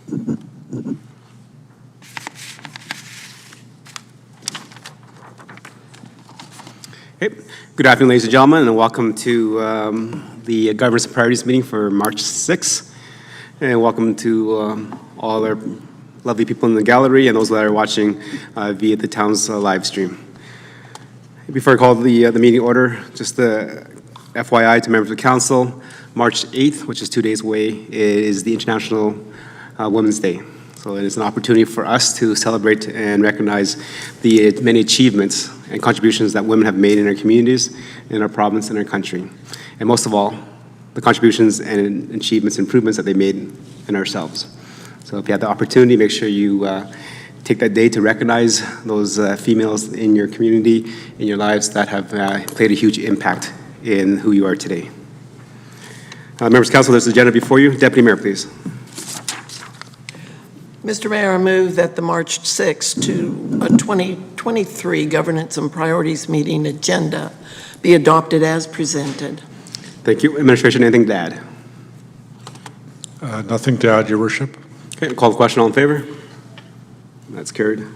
Hey, good afternoon, ladies and gentlemen, and welcome to the Governance and Priorities meeting for March 6th. And welcome to all our lovely people in the gallery and those that are watching via the town's live stream. Before I call the meeting order, just the FYI to members of the council, March 8th, which is 2 days away, is the International Women's Day. So it is an opportunity for us to celebrate and recognize the many achievements and contributions that women have made in our communities, in our province, and our country. And most of all, the contributions and achievements, improvements that they made in ourselves. So if you have the opportunity, make sure you take that day to recognize those females in your community, in your lives that have played a huge impact in who you are today. Members of council, there's the agenda before you. Deputy Mayor, please. Mr. Mayor, I move that the March 6 to 2023 Governance and Priorities meeting agenda be adopted as presented. Thank you. Administration, anything to add? Nothing to add, Your Worship. Okay, call the question. All in favor? That's carried.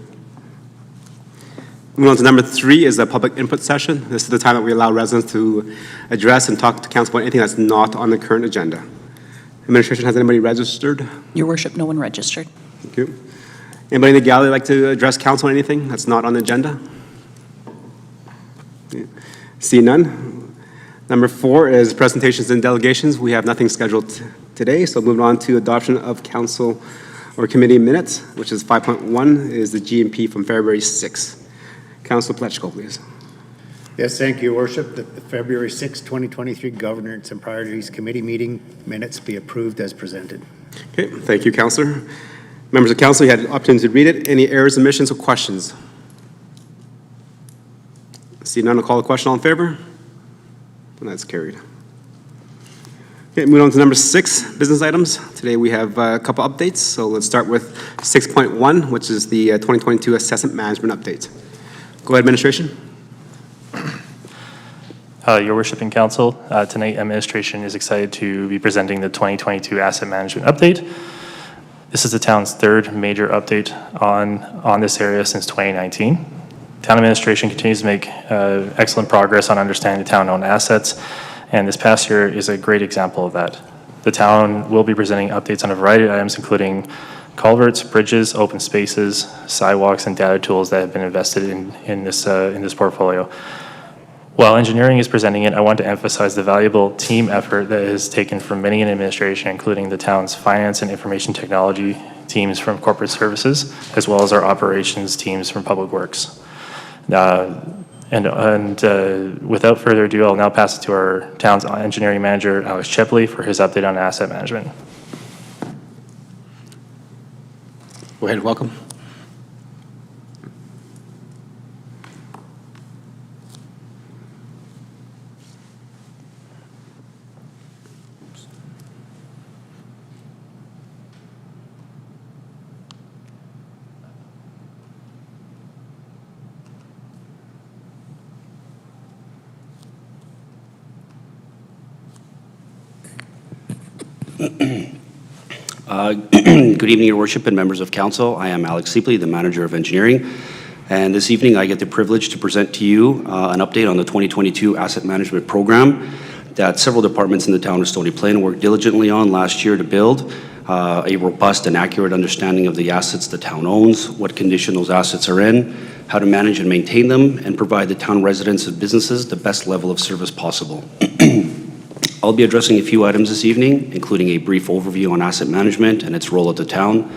Moving on to number 3 is the public input session. This is the time that we allow residents to address and talk to council about anything that's not on the current agenda. Administration, has anybody registered? Your Worship, no one registered. Thank you. Anybody in the gallery like to address council on anything that's not on the agenda? See none. Number 4 is presentations and delegations. We have nothing scheduled today, so moving on to adoption of council or committee minutes, which is 5.1 is the GMP from February 6th. Councilor Plechko, please. Yes, thank you, Your Worship. The February 6, 2023 Governance and Priorities Committee meeting minutes be approved as presented. Okay, thank you, Councilor. Members of council, you had an opportunity to read it. Any errors, omissions, or questions? See none, I'll call the question. All in favor? And that's carried. Okay, moving on to number 6, business items. Today we have a couple updates. So let's start with 6.1, which is the 2022 assessment management update. Go ahead, administration. Your Worship and Council, tonight administration is excited to be presenting the 2022 asset management update. This is the town's 3rd major update on this area since 2019. Town administration continues to make excellent progress on understanding the town-owned assets, and this past year is a great example of that. The town will be presenting updates on a variety of items, including culverts, bridges, open spaces, sidewalks, and data tools that have been invested in this portfolio. While engineering is presenting it, I want to emphasize the valuable team effort that is taken from many in administration, including the town's finance and information technology teams from corporate services, as well as our operations teams from public works. Without further ado, I'll now pass it to our town's engineering manager, Alex Chepley, for his update on asset management. Go ahead, welcome. Good evening, Your Worship and members of council. I am Alex Chepley, the manager of engineering, and this evening I get the privilege to present to you an update on the 2022 asset management program that several departments in the town of Stony Plain worked diligently on last year to build a robust and accurate understanding of the assets the town owns, what condition those assets are in, how to manage and maintain them, and provide the town residents and businesses the best level of service possible. I'll be addressing a few items this evening, including a brief overview on asset management and its role at the town,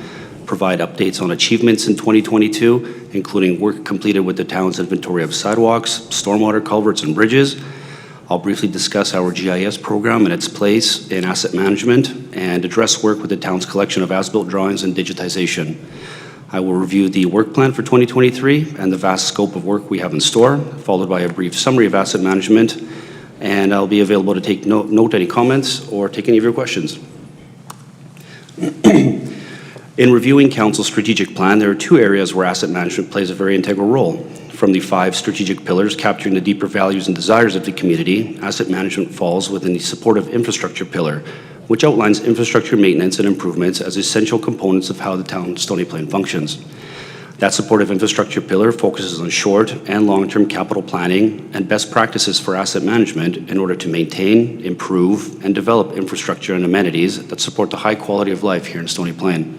provide updates on achievements in 2022, including work completed with the town's inventory of sidewalks, stormwater culverts, and bridges. I'll briefly discuss our GIS program and its place in asset management, and address work with the town's collection of as-built drawings and digitization. I will review the work plan for 2023 and the vast scope of work we have in store, followed by a brief summary of asset management, and I'll be available to take note any comments or take any of your questions. In reviewing council's strategic plan, there are 2 areas where asset management plays a very integral role. From the 5 strategic pillars capturing the deeper values and desires of the community, asset management falls within the supportive infrastructure pillar, which outlines infrastructure maintenance and improvements as essential components of how the town of Stony Plain functions. That supportive infrastructure pillar focuses on short and long-term capital planning and best practices for asset management in order to maintain, improve, and develop infrastructure and amenities that support the high quality of life here in Stony Plain.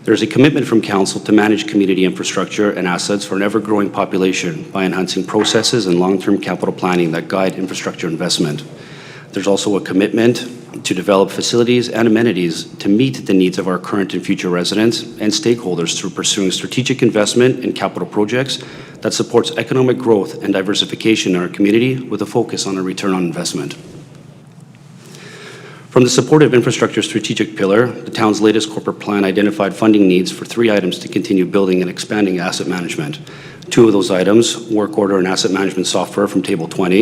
There's a commitment from Council to manage community infrastructure and assets for an ever-growing population by enhancing processes and long-term capital planning that guide infrastructure investment. There's also a commitment to develop facilities and amenities to meet the needs of our current and future residents and stakeholders through pursuing strategic investment in capital projects that supports economic growth and diversification in our community with a focus on a return on investment. From the supportive infrastructure strategic pillar, the town's latest corporate plan identified funding needs for 3 items to continue building and expanding asset management. 2 of those items, work order and asset management software from Table 20,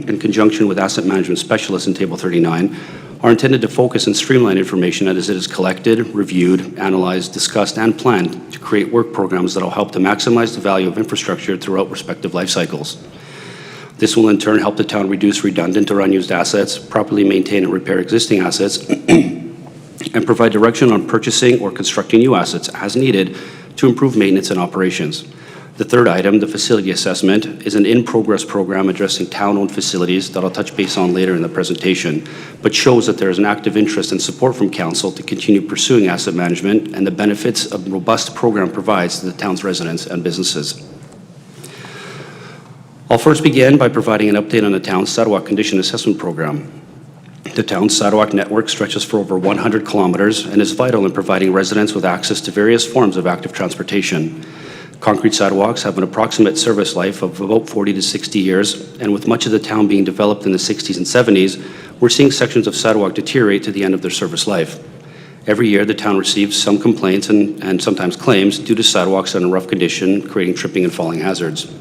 in conjunction with asset management specialists in Table 39, are intended to focus and streamline information as it is collected, reviewed, analyzed, discussed, and planned to create work programs that will help to maximize the value of infrastructure throughout respective life cycles. This will in turn help the town reduce redundant or unused assets, properly maintain and repair existing assets, and provide direction on purchasing or constructing new assets as needed to improve maintenance and operations. The third item, the facility assessment, is an in-progress program addressing town-owned facilities that I'll touch base on later in the presentation, but shows that there is an active interest and support from Council to continue pursuing asset management and the benefits a robust program provides to the town's residents and businesses. I'll first begin by providing an update on the town's sidewalk condition assessment program. The town's sidewalk network stretches for over 100 kilometers and is vital in providing residents with access to various forms of active transportation. Concrete sidewalks have an approximate service life of about 40 to 60 years, and with much of the town being developed in the 60s and 70s, we're seeing sections of sidewalk deteriorate to the end of their service life. Every year, the town receives some complaints and sometimes claims due to sidewalks in a rough condition, creating tripping and falling hazards.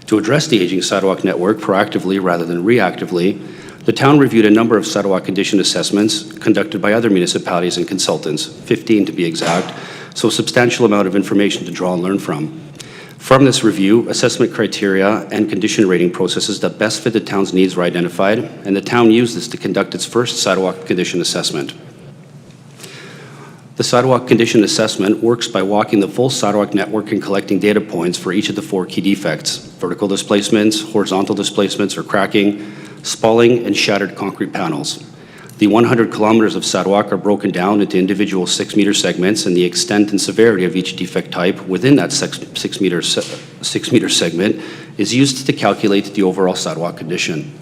To address the aging sidewalk network proactively rather than reactively, the town reviewed a number of sidewalk condition assessments conducted by other municipalities and consultants, 15 to be exact, so a substantial amount of information to draw and learn from. From this review, assessment criteria and condition rating processes that best fit the town's needs were identified, and the town used this to conduct its first sidewalk condition assessment. The sidewalk condition assessment works by walking the full sidewalk network and collecting data points for each of the 4 key defects: vertical displacements, horizontal displacements or cracking, spalling, and shattered concrete panels. The 100 kilometers of sidewalk are broken down into individual 6-meter segments, and the extent and severity of each defect type within that 6-meter segment is used to calculate the overall sidewalk condition.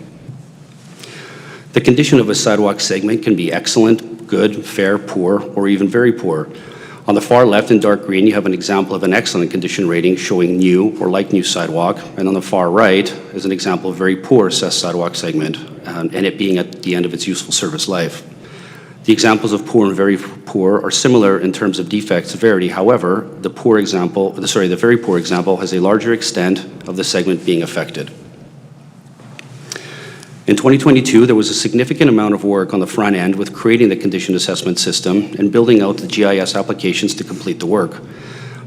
The condition of a sidewalk segment can be excellent, good, fair, poor, or even very poor. On the far left in dark green, you have an example of an excellent condition rating showing new or like new sidewalk, and on the far right is an example of very poor assessed sidewalk segment, and it being at the end of its useful service life. The examples of poor and very poor are similar in terms of defect severity. However, the very poor example has a larger extent of the segment being affected. In 2022, there was a significant amount of work on the front end with creating the condition assessment system and building out the GIS applications to complete the work.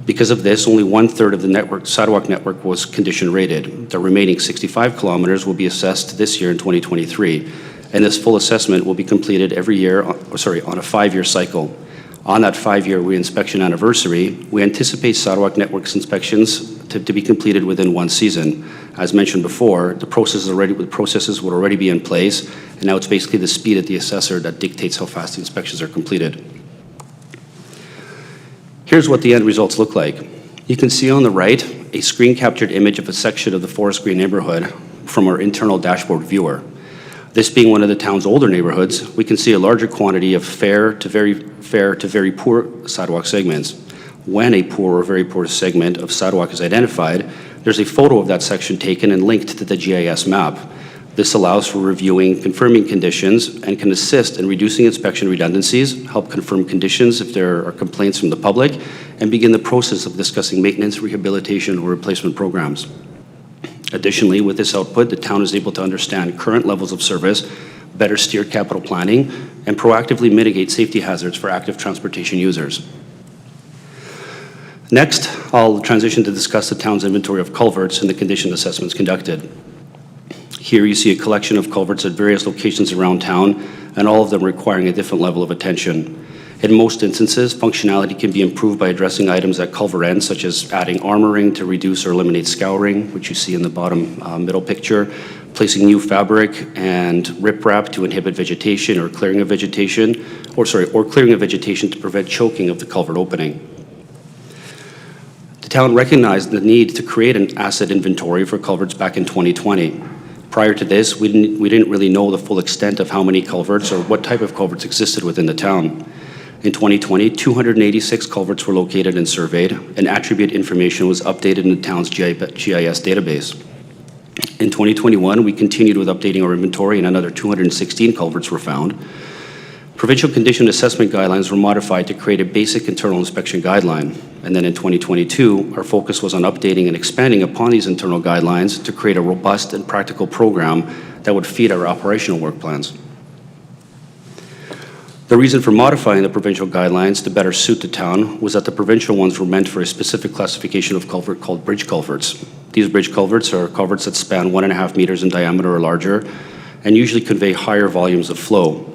Because of this, only 1/3 of the sidewalk network was condition rated. The remaining 65 kilometers will be assessed this year in 2023, and this full assessment will be completed every year, on a 5-year cycle. On that 5-year reinspection anniversary, we anticipate sidewalk networks inspections to be completed within 1 season. As mentioned before, the processes would already be in place, and now it's basically the speed of the assessor that dictates how fast the inspections are completed. Here's what the end results look like. You can see on the right a screen-captured image of a section of the Forest Green neighborhood from our internal dashboard viewer. This being one of the town's older neighborhoods, we can see a larger quantity of fair to very poor sidewalk segments. When a poor or very poor segment of sidewalk is identified, there's a photo of that section taken and linked to the GIS map. This allows for reviewing confirming conditions and can assist in reducing inspection redundancies, help confirm conditions if there are complaints from the public, and begin the process of discussing maintenance, rehabilitation, or replacement programs. Additionally, with this output, the town is able to understand current levels of service, better steer capital planning, and proactively mitigate safety hazards for active transportation users. Next, I'll transition to discuss the town's inventory of culverts and the condition assessments conducted. Here you see a collection of culverts at various locations around town, and all of them requiring a different level of attention. In most instances, functionality can be improved by addressing items at culvert ends, such as adding armoring to reduce or eliminate scouring, which you see in the bottom middle picture, placing new fabric and riprap to inhibit vegetation or clearing of vegetation, or clearing of vegetation to prevent choking of the culvert opening. The town recognized the need to create an asset inventory for culverts back in 2020. Prior to this, we didn't really know the full extent of how many culverts or what type of culverts existed within the town. In 2020, 286 culverts were located and surveyed, and attribute information was updated in the town's GIS database. In 2021, we continued with updating our inventory, and another 216 culverts were found. Provincial condition assessment guidelines were modified to create a basic internal inspection guideline. And then in 2022, our focus was on updating and expanding upon these internal guidelines to create a robust and practical program that would feed our operational work plans. The reason for modifying the provincial guidelines to better suit the town was that the provincial ones were meant for a specific classification of culvert called bridge culverts. These bridge culverts are culverts that span 1.5 meters in diameter or larger and usually convey higher volumes of flow.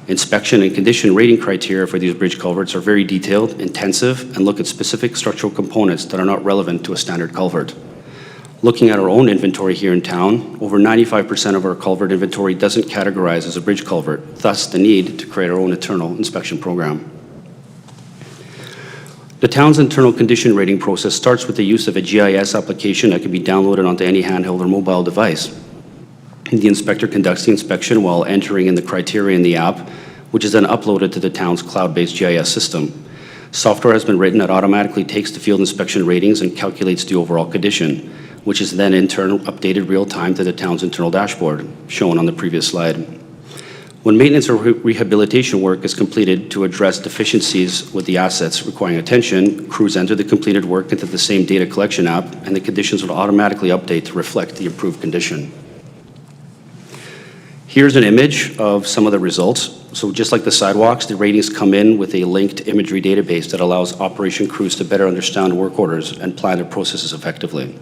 Inspection and condition rating criteria for these bridge culverts are very detailed, intensive, and look at specific structural components that are not relevant to a standard culvert. Looking at our own inventory here in town, over 95% of our culvert inventory doesn't categorize as a bridge culvert, thus the need to create our own internal inspection program. The town's internal condition rating process starts with the use of a GIS application that can be downloaded onto any handheld or mobile device. The inspector conducts the inspection while entering in the criteria in the app, which is then uploaded to the town's cloud-based GIS system. Software has been written that automatically takes the field inspection ratings and calculates the overall condition, which is then in turn updated real-time to the town's internal dashboard, shown on the previous slide. When maintenance or rehabilitation work is completed to address deficiencies with the assets requiring attention, crews enter the completed work into the same data collection app, and the conditions will automatically update to reflect the improved condition. Here's an image of some of the results. So just like the sidewalks, the ratings come in with a linked imagery database that allows operation crews to better understand work orders and plan their processes effectively.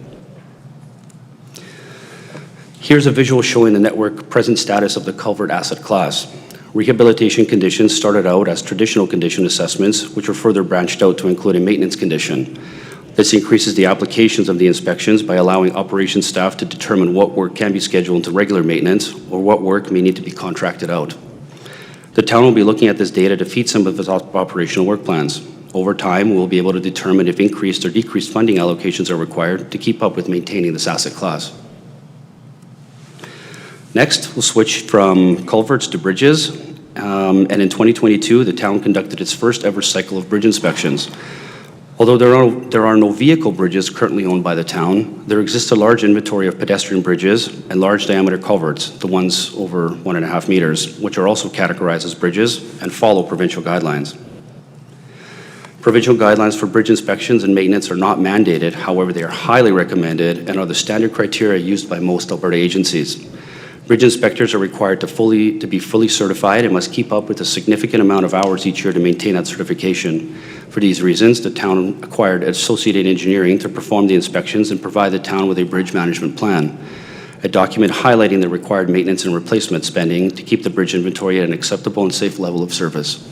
Here's a visual showing the network present status of the culvert asset class. Rehabilitation conditions started out as traditional condition assessments, which were further branched out to include a maintenance condition. This increases the applications of the inspections by allowing operations staff to determine what work can be scheduled into regular maintenance or what work may need to be contracted out. The town will be looking at this data to feed some of its operational work plans. Over time, we will be able to determine if increased or decreased funding allocations are required to keep up with maintaining this asset class. Next, we'll switch from culverts to bridges. And in 2022, the town conducted its first ever cycle of bridge inspections. Although there are no vehicle bridges currently owned by the town, there exists a large inventory of pedestrian bridges and large diameter culverts, the ones over 1.5 meters, which are also categorized as bridges and follow provincial guidelines. Provincial guidelines for bridge inspections and maintenance are not mandated, however, they are highly recommended and are the standard criteria used by most Alberta agencies. Bridge inspectors are required to be fully certified and must keep up with a significant amount of hours each year to maintain that certification. For these reasons, the town acquired Associated Engineering to perform the inspections and provide the town with a bridge management plan, a document highlighting the required maintenance and replacement spending to keep the bridge inventory at an acceptable and safe level of service.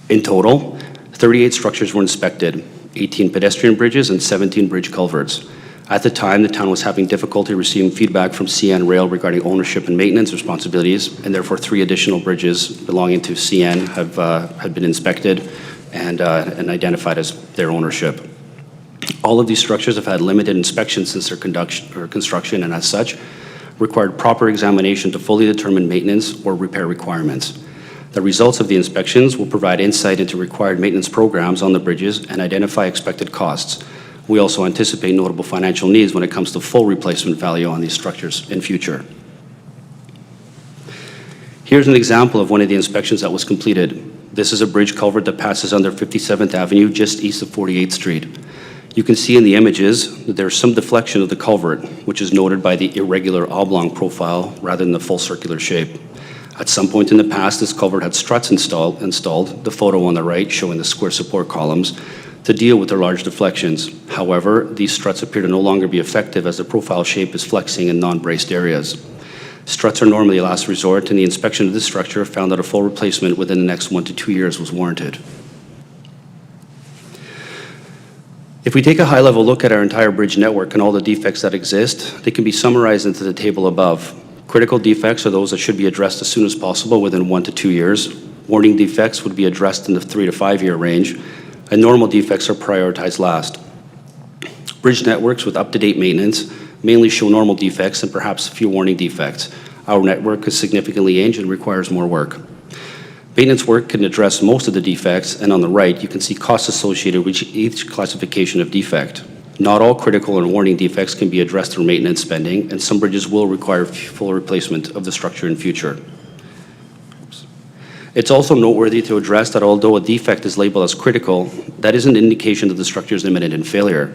In total, 38 structures were inspected, 18 pedestrian bridges and 17 bridge culverts. At the time, the town was having difficulty receiving feedback from CN Rail regarding ownership and maintenance responsibilities, and therefore 3 additional bridges belonging to CN have been inspected and identified as their ownership. All of these structures have had limited inspection since their construction, and as such, required proper examination to fully determine maintenance or repair requirements. The results of the inspections will provide insight into required maintenance programs on the bridges and identify expected costs. We also anticipate notable financial needs when it comes to full replacement value on these structures in future. Here's an example of one of the inspections that was completed. This is a bridge culvert that passes under 57th Avenue just east of 48th Street. You can see in the images that there's some deflection of the culvert, which is noted by the irregular oblong profile rather than the full circular shape. At some point in the past, this culvert had struts installed, the photo on the right showing the square support columns, to deal with their large deflections. However, these struts appear to no longer be effective as the profile shape is flexing in non-braced areas. Struts are normally a last resort, and the inspection of this structure found that a full replacement within the next 1 to 2 years was warranted. If we take a high-level look at our entire bridge network and all the defects that exist, they can be summarized into the table above. Critical defects are those that should be addressed as soon as possible within 1 to 2 years. Warning defects would be addressed in the 3 to 5 year range, and normal defects are prioritized last. Bridge networks with up-to-date maintenance mainly show normal defects and perhaps a few warning defects. Our network is significantly aged and requires more work. Maintenance work can address most of the defects, and on the right, you can see costs associated with each classification of defect. Not all critical and warning defects can be addressed through maintenance spending, and some bridges will require full replacement of the structure in future. It's also noteworthy to address that although a defect is labeled as critical, that is an indication that the structure is imminent in failure.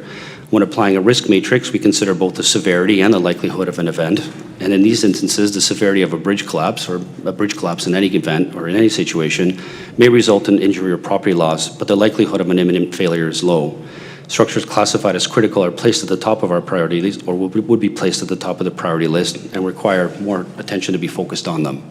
When applying a risk matrix, we consider both the severity and the likelihood of an event. And in these instances, the severity of a bridge collapse, or a bridge collapse in any event or in any situation, may result in injury or property loss, but the likelihood of an imminent failure is low. Structures classified as critical are placed at the top of our priority list, or would be placed at the top of the priority list, and require more attention to be focused on them.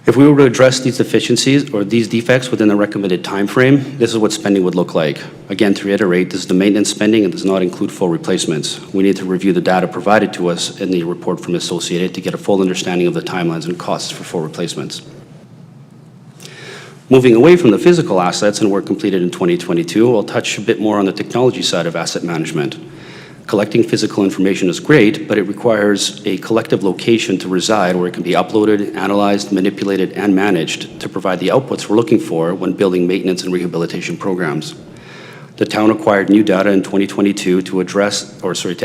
If we were to address these deficiencies or these defects within the recommended time frame, this is what spending would look like. Again, to reiterate, this is the maintenance spending and does not include full replacements. We need to review the data provided to us in the report from Associated to get a full understanding of the timelines and costs for full replacements. Moving away from the physical assets and work completed in 2022, I'll touch a bit more on the technology side of asset management. Collecting physical information is great, but it requires a collective location to reside where it can be uploaded, analyzed, manipulated, and managed to provide the outputs we're looking for when building maintenance and rehabilitation programs. The town acquired new data in 2022 to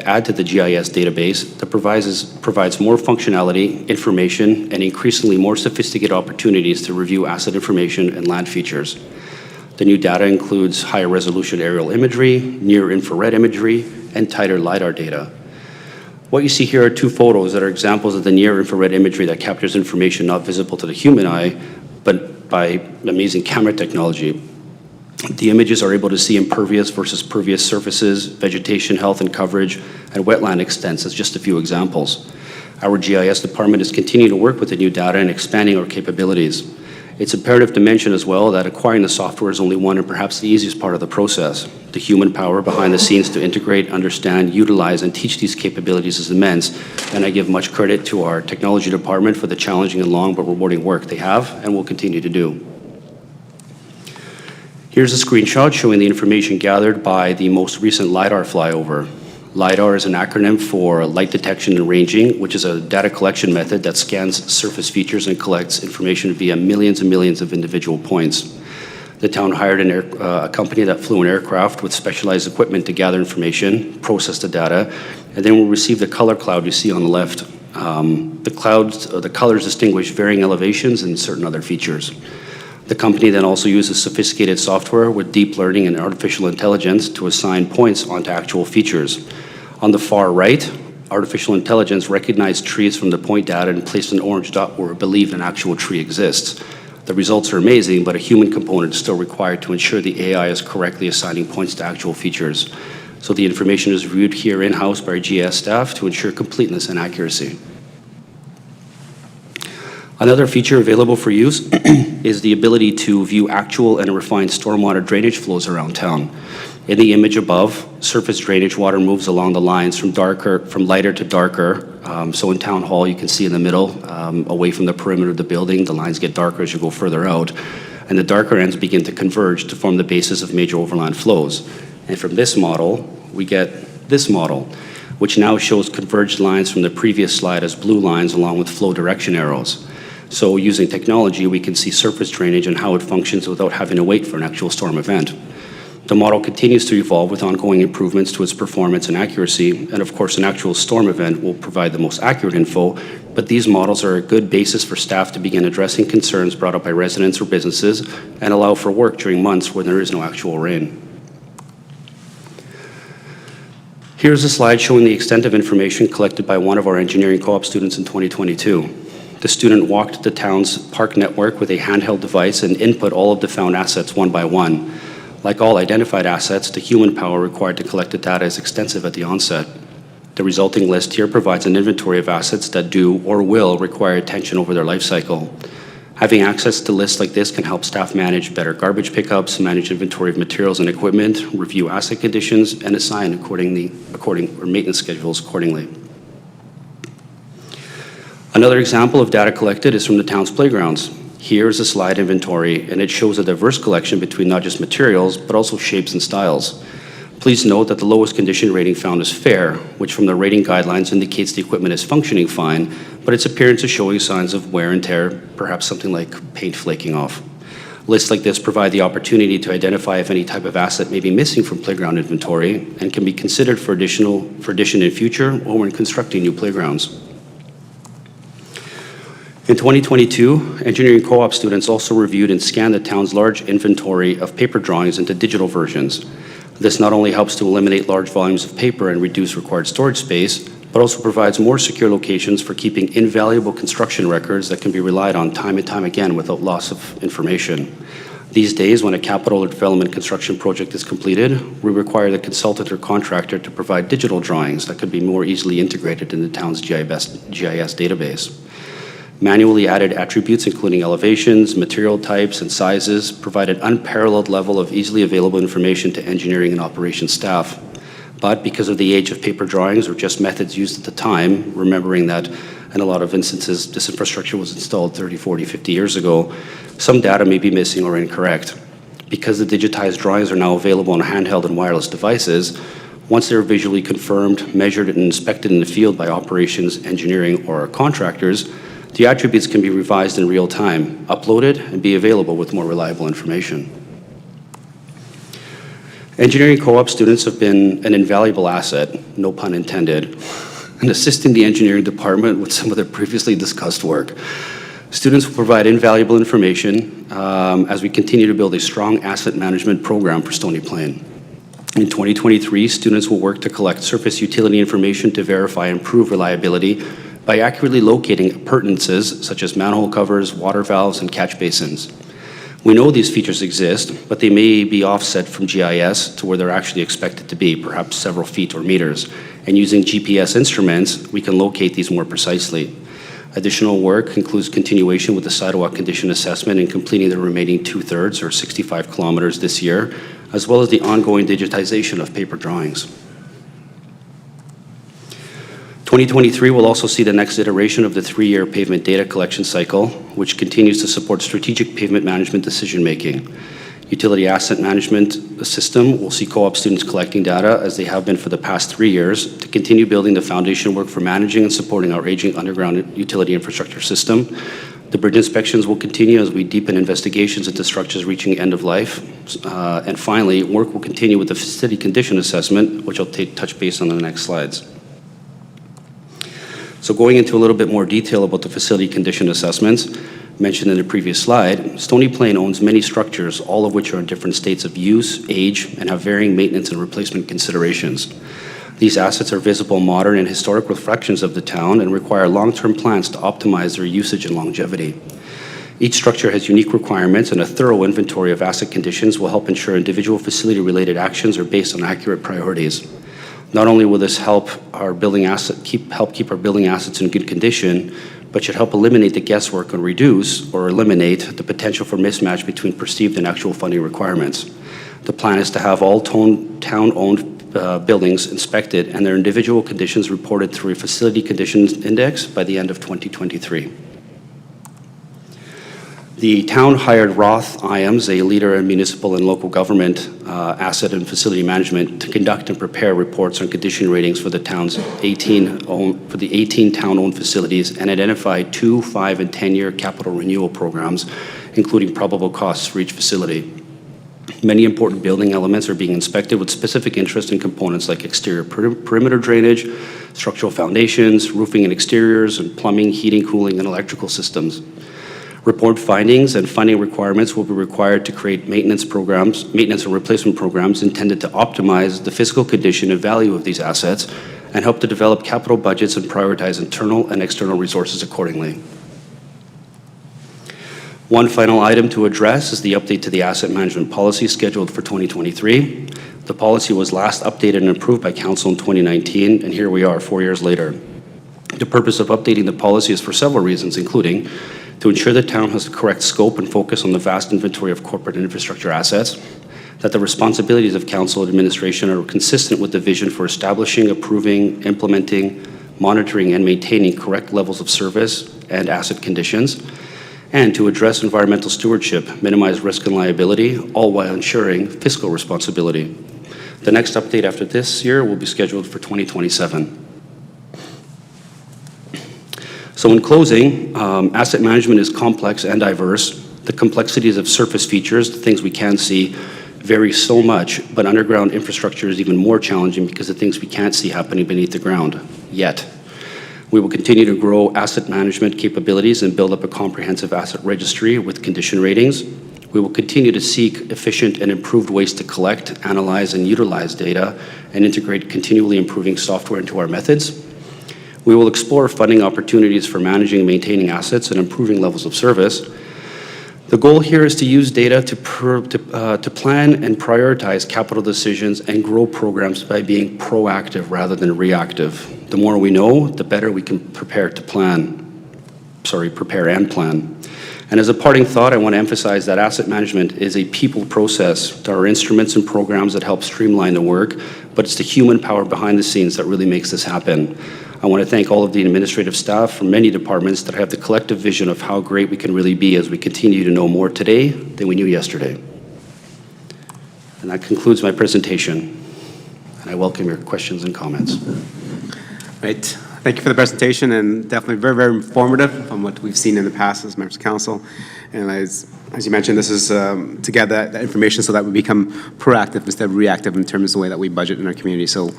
add to the GIS database that provides more functionality, information, and increasingly more sophisticated opportunities to review asset information and land features. The new data includes higher resolution aerial imagery, near-infrared imagery, and tighter LiDAR data. What you see here are two photos that are examples of the near-infrared imagery that captures information not visible to the human eye, but by amazing camera technology. The images are able to see impervious versus pervious surfaces, vegetation health and coverage, and wetland extents as just a few examples. Our GIS department is continuing to work with the new data and expanding our capabilities. It's imperative to mention as well that acquiring the software is only one and perhaps the easiest part of the process. The human power behind the scenes to integrate, understand, utilize, and teach these capabilities is immense, and I give much credit to our technology department for the challenging and long but rewarding work they have and will continue to do. Here's a screenshot showing the information gathered by the most recent LiDAR flyover. LiDAR is an acronym for Light Detection and Ranging, which is a data collection method that scans surface features and collects information via millions and millions of individual points. The town hired a company that flew an aircraft with specialized equipment to gather information, process the data, and then we'll receive the color cloud you see on the left. The colors distinguish varying elevations and certain other features. The company then also uses sophisticated software with deep learning and artificial intelligence to assign points onto actual features. On the far right, artificial intelligence recognized trees from the point data and placed an orange dot where it believed an actual tree exists. The results are amazing, but a human component is still required to ensure the AI is correctly assigning points to actual features. So the information is reviewed here in-house by our GIS staff to ensure completeness and accuracy. Another feature available for use is the ability to view actual and refined stormwater drainage flows around town. In the image above, surface drainage water moves along the lines from lighter to darker. So in Town Hall, you can see in the middle, away from the perimeter of the building, the lines get darker as you go further out. And the darker ends begin to converge to form the basis of major overland flows. And from this model, we get this model, which now shows converged lines from the previous slide as blue lines along with flow direction arrows. So using technology, we can see surface drainage and how it functions without having to wait for an actual storm event. The model continues to evolve with ongoing improvements to its performance and accuracy, and of course an actual storm event will provide the most accurate info, but these models are a good basis for staff to begin addressing concerns brought up by residents or businesses and allow for work during months when there is no actual rain. Here's a slide showing the extent of information collected by one of our engineering co-op students in 2022. The student walked the town's park network with a handheld device and input all of the found assets one by one. Like all identified assets, the human power required to collect the data is extensive at the onset. The resulting list here provides an inventory of assets that do or will require attention over their life cycle. Having access to lists like this can help staff manage better garbage pickups, manage inventory of materials and equipment, review asset conditions, and assign maintenance schedules accordingly. Another example of data collected is from the town's playgrounds. Here is a slide inventory, and it shows a diverse collection between not just materials, but also shapes and styles. Please note that the lowest condition rating found is fair, which from the rating guidelines indicates the equipment is functioning fine, but its appearance is showing signs of wear and tear, perhaps something like paint flaking off. Lists like this provide the opportunity to identify if any type of asset may be missing from playground inventory and can be considered for addition in future or when constructing new playgrounds. In 2022, engineering co-op students also reviewed and scanned the town's large inventory of paper drawings into digital versions. This not only helps to eliminate large volumes of paper and reduce required storage space, but also provides more secure locations for keeping invaluable construction records that can be relied on time and time again without loss of information. These days, when a capital or development construction project is completed, we require the consultant or contractor to provide digital drawings that could be more easily integrated in the town's GIS database. Manually added attributes, including elevations, material types, and sizes, provide an unparalleled level of easily available information to engineering and operations staff. But because of the age of paper drawings or just methods used at the time, remembering that in a lot of instances this infrastructure was installed 30, 40, 50 years ago, some data may be missing or incorrect. Because the digitized drawings are now available on handheld and wireless devices, once they're visually confirmed, measured, and inspected in the field by operations, engineering, or contractors, the attributes can be revised in real time, uploaded, and be available with more reliable information. Engineering co-op students have been an invaluable asset, no pun intended, in assisting the engineering department with some of their previously discussed work. Students will provide invaluable information as we continue to build a strong asset management program for Stony Plain. In 2023, students will work to collect surface utility information to verify and improve reliability by accurately locating appurtenances such as manhole covers, water valves, and catch basins. We know these features exist, but they may be offset from GIS to where they're actually expected to be, perhaps several feet or meters. And using GPS instruments, we can locate these more precisely. Additional work includes continuation with the sidewalk condition assessment and completing the remaining 2/3 or 65 kilometers this year, as well as the ongoing digitization of paper drawings. 2023 will also see the next iteration of the 3-year pavement data collection cycle, which continues to support strategic pavement management decision-making. Utility asset management system will see co-op students collecting data as they have been for the past 3 years to continue building the foundation work for managing and supporting our aging underground utility infrastructure system. The bridge inspections will continue as we deepen investigations into structures reaching end of life. And finally, work will continue with the facility condition assessment, which I'll touch base on in the next slides. So going into a little bit more detail about the facility condition assessments mentioned in the previous slide, Stony Plain owns many structures, all of which are in different states of use, age, and have varying maintenance and replacement considerations. These assets are visible, modern, and historic reflections of the town and require long-term plans to optimize their usage and longevity. Each structure has unique requirements, and a thorough inventory of asset conditions will help ensure individual facility-related actions are based on accurate priorities. Not only will this help keep our building assets in good condition, but should help eliminate the guesswork and reduce or eliminate the potential for mismatch between perceived and actual funding requirements. The plan is to have all town-owned buildings inspected and their individual conditions reported through a facility conditions index by the end of 2023. The town hired Roth IAMS, a leader in municipal and local government asset and facility management, to conduct and prepare reports on condition ratings for the town's 18 town-owned facilities and identify 2-, 5-, and 10-year capital renewal programs, including probable costs for each facility. Many important building elements are being inspected with specific interest in components like exterior perimeter drainage, structural foundations, roofing and exteriors, and plumbing, heating, cooling, and electrical systems. Report findings and funding requirements will be required to create maintenance and replacement programs intended to optimize the physical condition and value of these assets and help to develop capital budgets and prioritize internal and external resources accordingly. One final item to address is the update to the asset management policy scheduled for 2023. The policy was last updated and approved by council in 2019, and here we are 4 years later. The purpose of updating the policy is for several reasons, including to ensure the town has the correct scope and focus on the vast inventory of corporate infrastructure assets, that the responsibilities of council and administration are consistent with the vision for establishing, approving, implementing, monitoring, and maintaining correct levels of service and asset conditions, and to address environmental stewardship, minimize risk and liability, all while ensuring fiscal responsibility. The next update after this year will be scheduled for 2027. So in closing, asset management is complex and diverse. The complexities of surface features, the things we can see, vary so much, but underground infrastructure is even more challenging because of things we can't see happening beneath the ground yet. We will continue to grow asset management capabilities and build up a comprehensive asset registry with condition ratings. We will continue to seek efficient and improved ways to collect, analyze, and utilize data and integrate continually improving software into our methods. We will explore funding opportunities for managing and maintaining assets and improving levels of service. The goal here is to use data to plan and prioritize capital decisions and grow programs by being proactive rather than reactive. The more we know, the better we can prepare and plan. And as a parting thought, I want to emphasize that asset management is a people process. There are instruments and programs that help streamline the work, but it's the human power behind the scenes that really makes this happen. I want to thank all of the administrative staff from many departments that have the collective vision of how great we can really be as we continue to know more today than we knew yesterday. And that concludes my presentation. And I welcome your questions and comments. Right. Thank you for the presentation, and definitely very, very informative from what we've seen in the past as members of council. And as you mentioned, this is to gather that information so that we become proactive instead of reactive in terms of the way that we budget in our community. So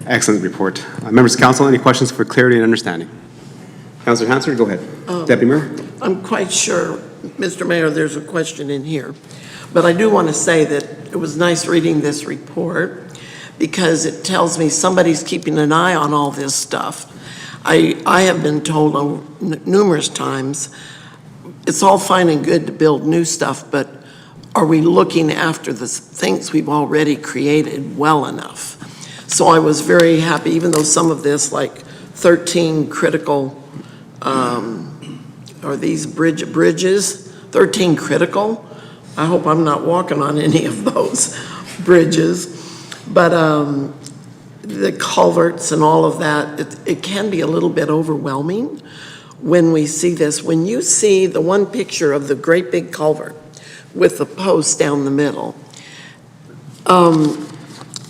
excellent report. Members of council, any questions for clarity and understanding? Councilor Hansard, go ahead. Deputy Mayor? I'm quite sure, Mr. Mayor, there's a question in here. But I do want to say that it was nice reading this report because it tells me somebody's keeping an eye on all this stuff. I have been told numerous times, it's all fine and good to build new stuff, but are we looking after the things we've already created well enough? So I was very happy, even though some of this, like 13 critical, are these bridges, 13 critical? I hope I'm not walking on any of those bridges. But the culverts and all of that, it can be a little bit overwhelming when we see this. When you see the one picture of the great big culvert with the post down the middle,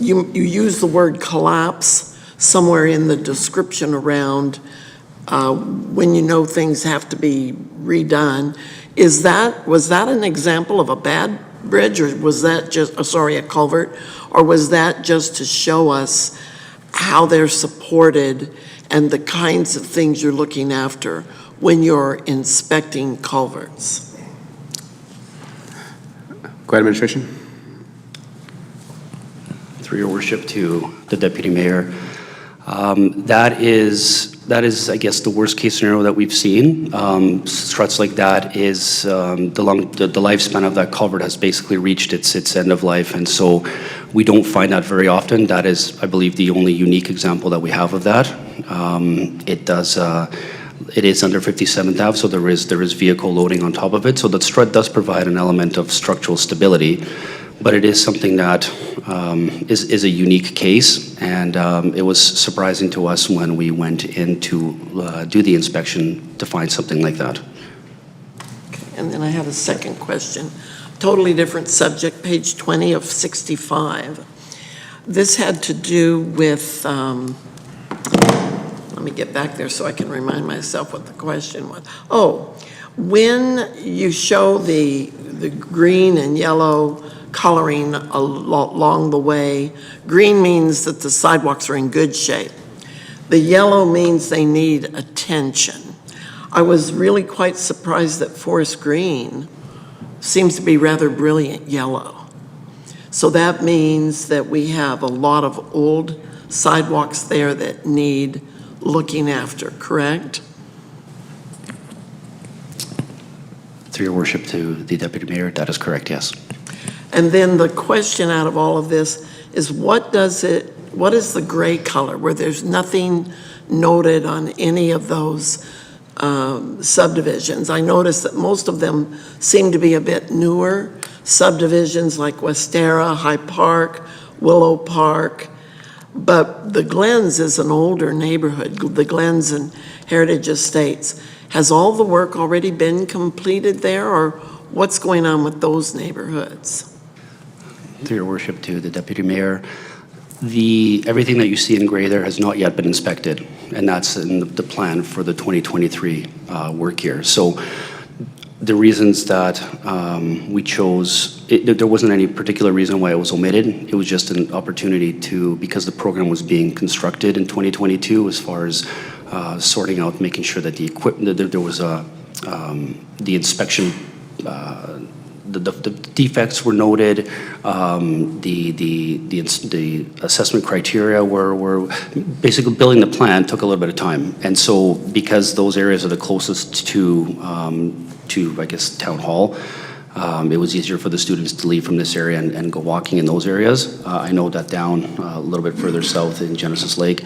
you use the word collapse somewhere in the description around when you know things have to be redone. Was that an example of a bad bridge, or was that just, a culvert, or was that just to show us how they're supported and the kinds of things you're looking after when you're inspecting culverts? Go ahead, administration. Through your worship to the Deputy Mayor, that is, I guess, the worst case scenario that we've seen. Struts like that is the lifespan of that culvert has basically reached its end of life, and so we don't find that very often. That is, I believe, the only unique example that we have of that. It is under 57th Ave, so there is vehicle loading on top of it. So the strut does provide an element of structural stability, but it is something that is a unique case, and it was surprising to us when we went in to do the inspection to find something like that. And then I have a second question, totally different subject, page 20 of 65. This had to do with, let me get back there so I can remind myself what the question was. Oh, when you show the green and yellow coloring along the way, green means that the sidewalks are in good shape. The yellow means they need attention. I was really quite surprised that forest green seems to be rather brilliant yellow. So that means that we have a lot of old sidewalks there that need looking after, correct? Through your worship to the Deputy Mayor, that is correct, yes. And then the question out of all of this is what is the gray color, where there's nothing noted on any of those subdivisions? I noticed that most of them seem to be a bit newer subdivisions, like Westera, High Park, Willow Park, but the Glens is an older neighborhood, the Glens and Heritage Estates. Has all the work already been completed there, or what's going on with those neighborhoods? Through your worship to the Deputy Mayor, everything that you see in gray there has not yet been inspected, and that's in the plan for the 2023 work year. So the reasons that we chose, there wasn't any particular reason why it was omitted. It was just an opportunity because the program was being constructed in 2022, as far as sorting out, making sure that the equipment, that there was the inspection, the defects were noted, the assessment criteria were basically building the plan took a little bit of time. And so because those areas are the closest to I guess, Town Hall, it was easier for the students to leave from this area and go walking in those areas. I know that down a little bit further south in Genesis Lake,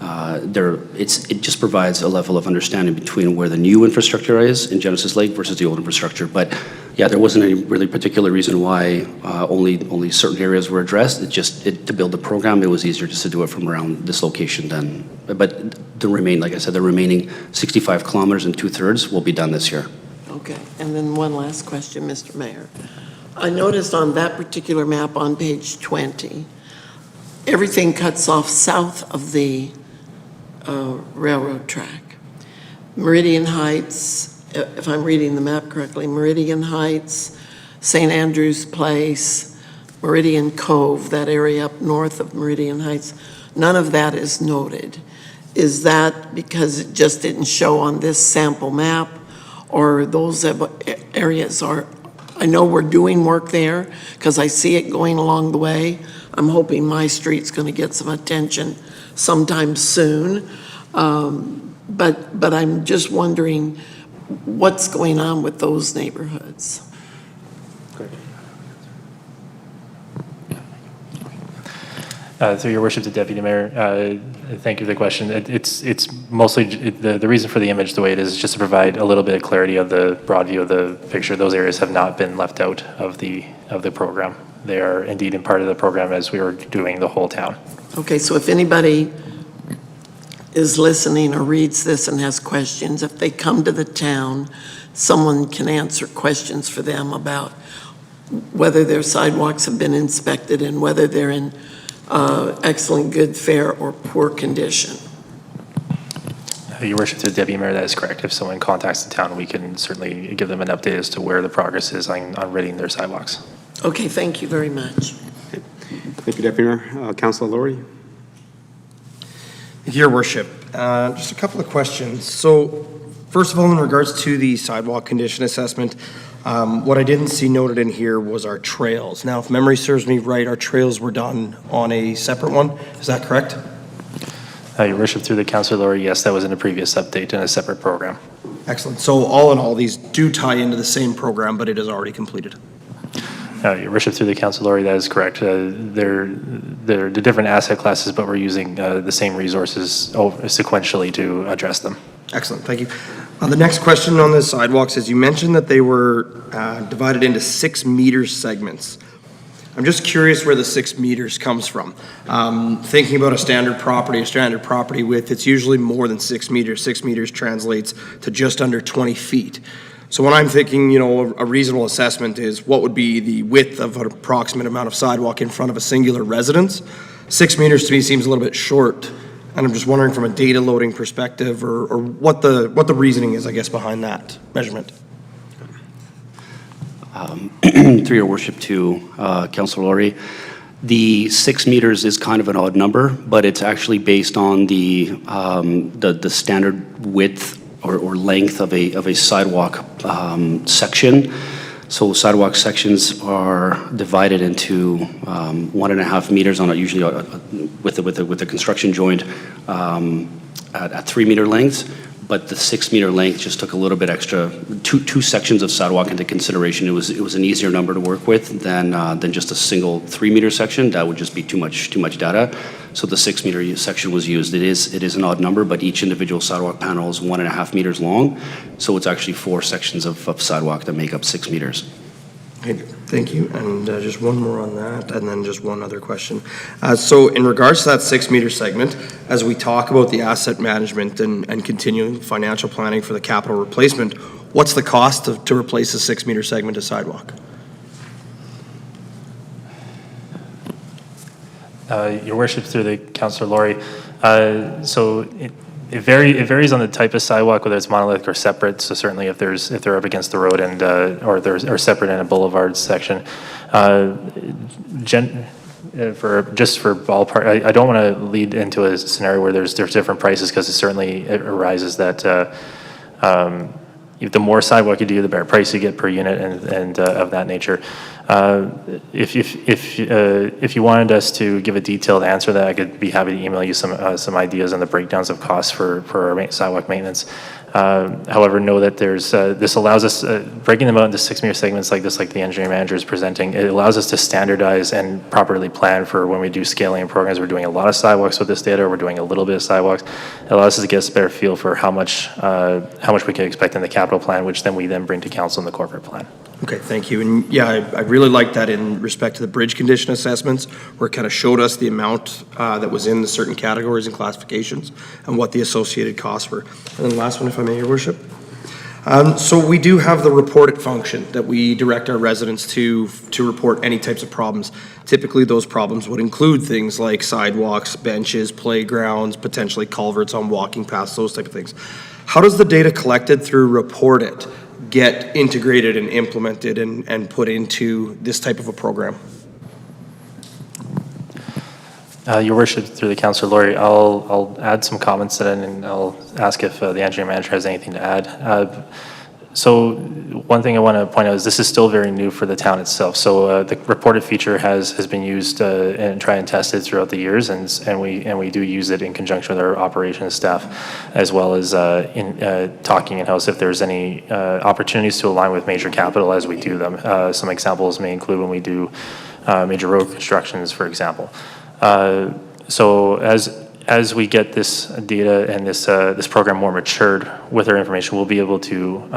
it just provides a level of understanding between where the new infrastructure is in Genesis Lake versus the old infrastructure. But yeah, there wasn't any really particular reason why only certain areas were addressed. To build the program, it was easier just to do it from around this location then. But the remaining 65 kilometers and 2/3 will be done this year. Okay, and then one last question, Mr. Mayor. I noticed on that particular map on page 20, everything cuts off south of the railroad track. Meridian Heights, if I'm reading the map correctly, Meridian Heights, St. Andrew's Place, Meridian Cove, that area up north of Meridian Heights, none of that is noted. Is that because it just didn't show on this sample map, or those areas are, I know we're doing work there because I see it going along the way. I'm hoping my street's going to get some attention sometime soon. But I'm just wondering what's going on with those neighborhoods. Through your worship to Deputy Mayor, thank you for the question. It's mostly, the reason for the image the way it is just to provide a little bit of clarity of the broad view of the picture. Those areas have not been left out of the program. They are indeed in part of the program as we were doing the whole town. Okay, so if anybody is listening or reads this and has questions, if they come to the town, someone can answer questions for them about whether their sidewalks have been inspected and whether they're in excellent, good, fair, or poor condition. Your worship to the Deputy Mayor, that is correct. If someone contacts the town, we can certainly give them an update as to where the progress is on ridding their sidewalks. Okay, thank you very much. Thank you, Deputy Mayor. Councilor Laurie. Your worship, just a couple of questions. So first of all, in regards to the sidewalk condition assessment, what I didn't see noted in here was our trails. Now, if memory serves me right, our trails were done on a separate one. Is that correct? Your worship, through the Councilor Laurie, yes, that was in a previous update in a separate program. Excellent. So all in all, these do tie into the same program, but it is already completed. Your worship, through the Councilor Laurie, that is correct. They're the different asset classes, but we're using the same resources sequentially to address them. Excellent, thank you. The next question on the sidewalks is, you mentioned that they were divided into 6 meter segments. I'm just curious where the 6 meters comes from. Thinking about a standard property width, it's usually more than 6 meters. 6 meters translates to just under 20 feet. So when I'm thinking, a reasonable assessment is what would be the width of an approximate amount of sidewalk in front of a singular residence. 6 meters to me seems a little bit short. And I'm just wondering from a data loading perspective or what the reasoning is, I guess, behind that measurement. Through your worship to Councilor Laurie, the 6 meters is kind of an odd number, but it's actually based on the standard width or length of a sidewalk section. So sidewalk sections are divided into 1.5 meters on usually with the construction joint at 3 meter lengths. but the 6-meter length just took a little bit extra, two sections of sidewalk into consideration. It was an easier number to work with than just a single 3-meter section. That would just be too much data. So the 6-meter section was used. It is an odd number, but each individual sidewalk panel is 1.5 meters long. So it's actually 4 sections of sidewalk that make up 6 meters. Okay, thank you. And just one more on that, and then just one other question. So in regards to that 6-meter segment, as we talk about the asset management and continuing financial planning for the capital replacement, what's the cost to replace a 6-meter segment of sidewalk? Your worship, through the Councillor Laurie, so it varies on the type of sidewalk, whether it's monolithic or separate. So certainly if they're up against the road and or separate in a boulevard section, for ballpark, I don't want to lead into a scenario where there's different prices, because it arises that the more sidewalk you do, the better price you get per unit and of that nature. If you wanted us to give a detailed answer to that, I could be happy to email you some ideas on the breakdowns of costs for our sidewalk maintenance. However, know that this allows us, breaking them out into 6-meter segments like this, like the engineering manager is presenting, it allows us to standardize and properly plan for when we do scaling programs. We're doing a lot of sidewalks with this data, or we're doing a little bit of sidewalks. It allows us to get us a better feel for how much we can expect in the capital plan, which then we bring to council in the corporate plan. Okay, thank you. And yeah, I really like that in respect to the bridge condition assessments, where it kind of showed us the amount that was in the certain categories and classifications and what the associated costs were. And then last one, if I may, Your Worship. So we do have the report it function that we direct our residents to report any types of problems. Typically, those problems would include things like sidewalks, benches, playgrounds, potentially culverts on walking paths, those type of things. How does the data collected through report it get integrated and implemented and put into this type of a program? Your Worship, through the Councillor Laurie, I'll add some comments to that, and I'll ask if the engineering manager has anything to add. So one thing I want to point out is this is still very new for the town itself. So the reported feature has been used and tried and tested throughout the years, and we do use it in conjunction with our operations staff, as well as in talking in-house if there's any opportunities to align with major capital as we do them. Some examples may include when we do major road constructions, for example. So as we get this data and this program more matured with our information, we'll be able to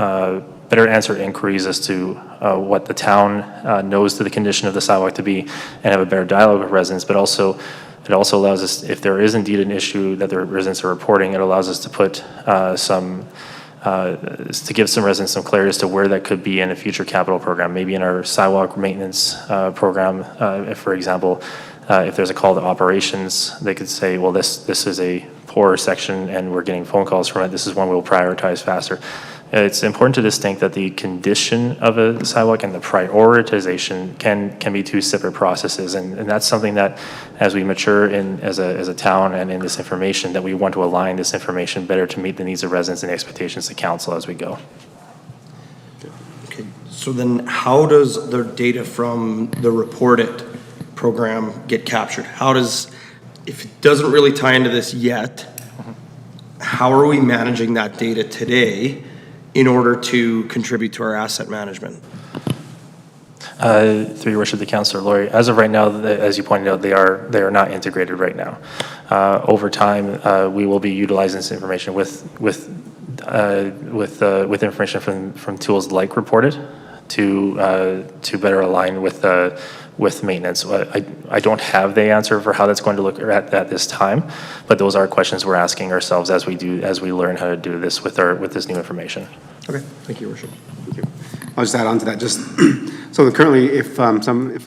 better answer inquiries as to what the town knows to the condition of the sidewalk to be, and have a better dialogue with residents. But also, it also allows us, if there is indeed an issue that the residents are reporting, it allows us to put to give some residents some clarity as to where that could be in a future capital program, maybe in our sidewalk maintenance program, if, for example, if there's a call to operations, they could say, well, this is a poor section and we're getting phone calls from it. This is one we'll prioritize faster. It's important to distinct that the condition of a sidewalk and the prioritization can be two separate processes. And that's something that, as we mature as a town and in this information, that we want to align this information better to meet the needs of residents and the expectations of council as we go. Okay, so then how does the data from the Report It program get captured? How does, if it doesn't really tie into this yet, how are we managing that data today in order to contribute to our asset management? Through your worship, the Councillor Laurie, as of right now, as you pointed out, they are not integrated right now. Over time, we will be utilizing this information with information from tools like Report It to better align with maintenance. I don't have the answer for how that's going to look at this time, but those are questions we're asking ourselves as we learn how to do this with this new information. Okay, thank you, Your Worship. Thank you. I'll just add on to that. So currently, if a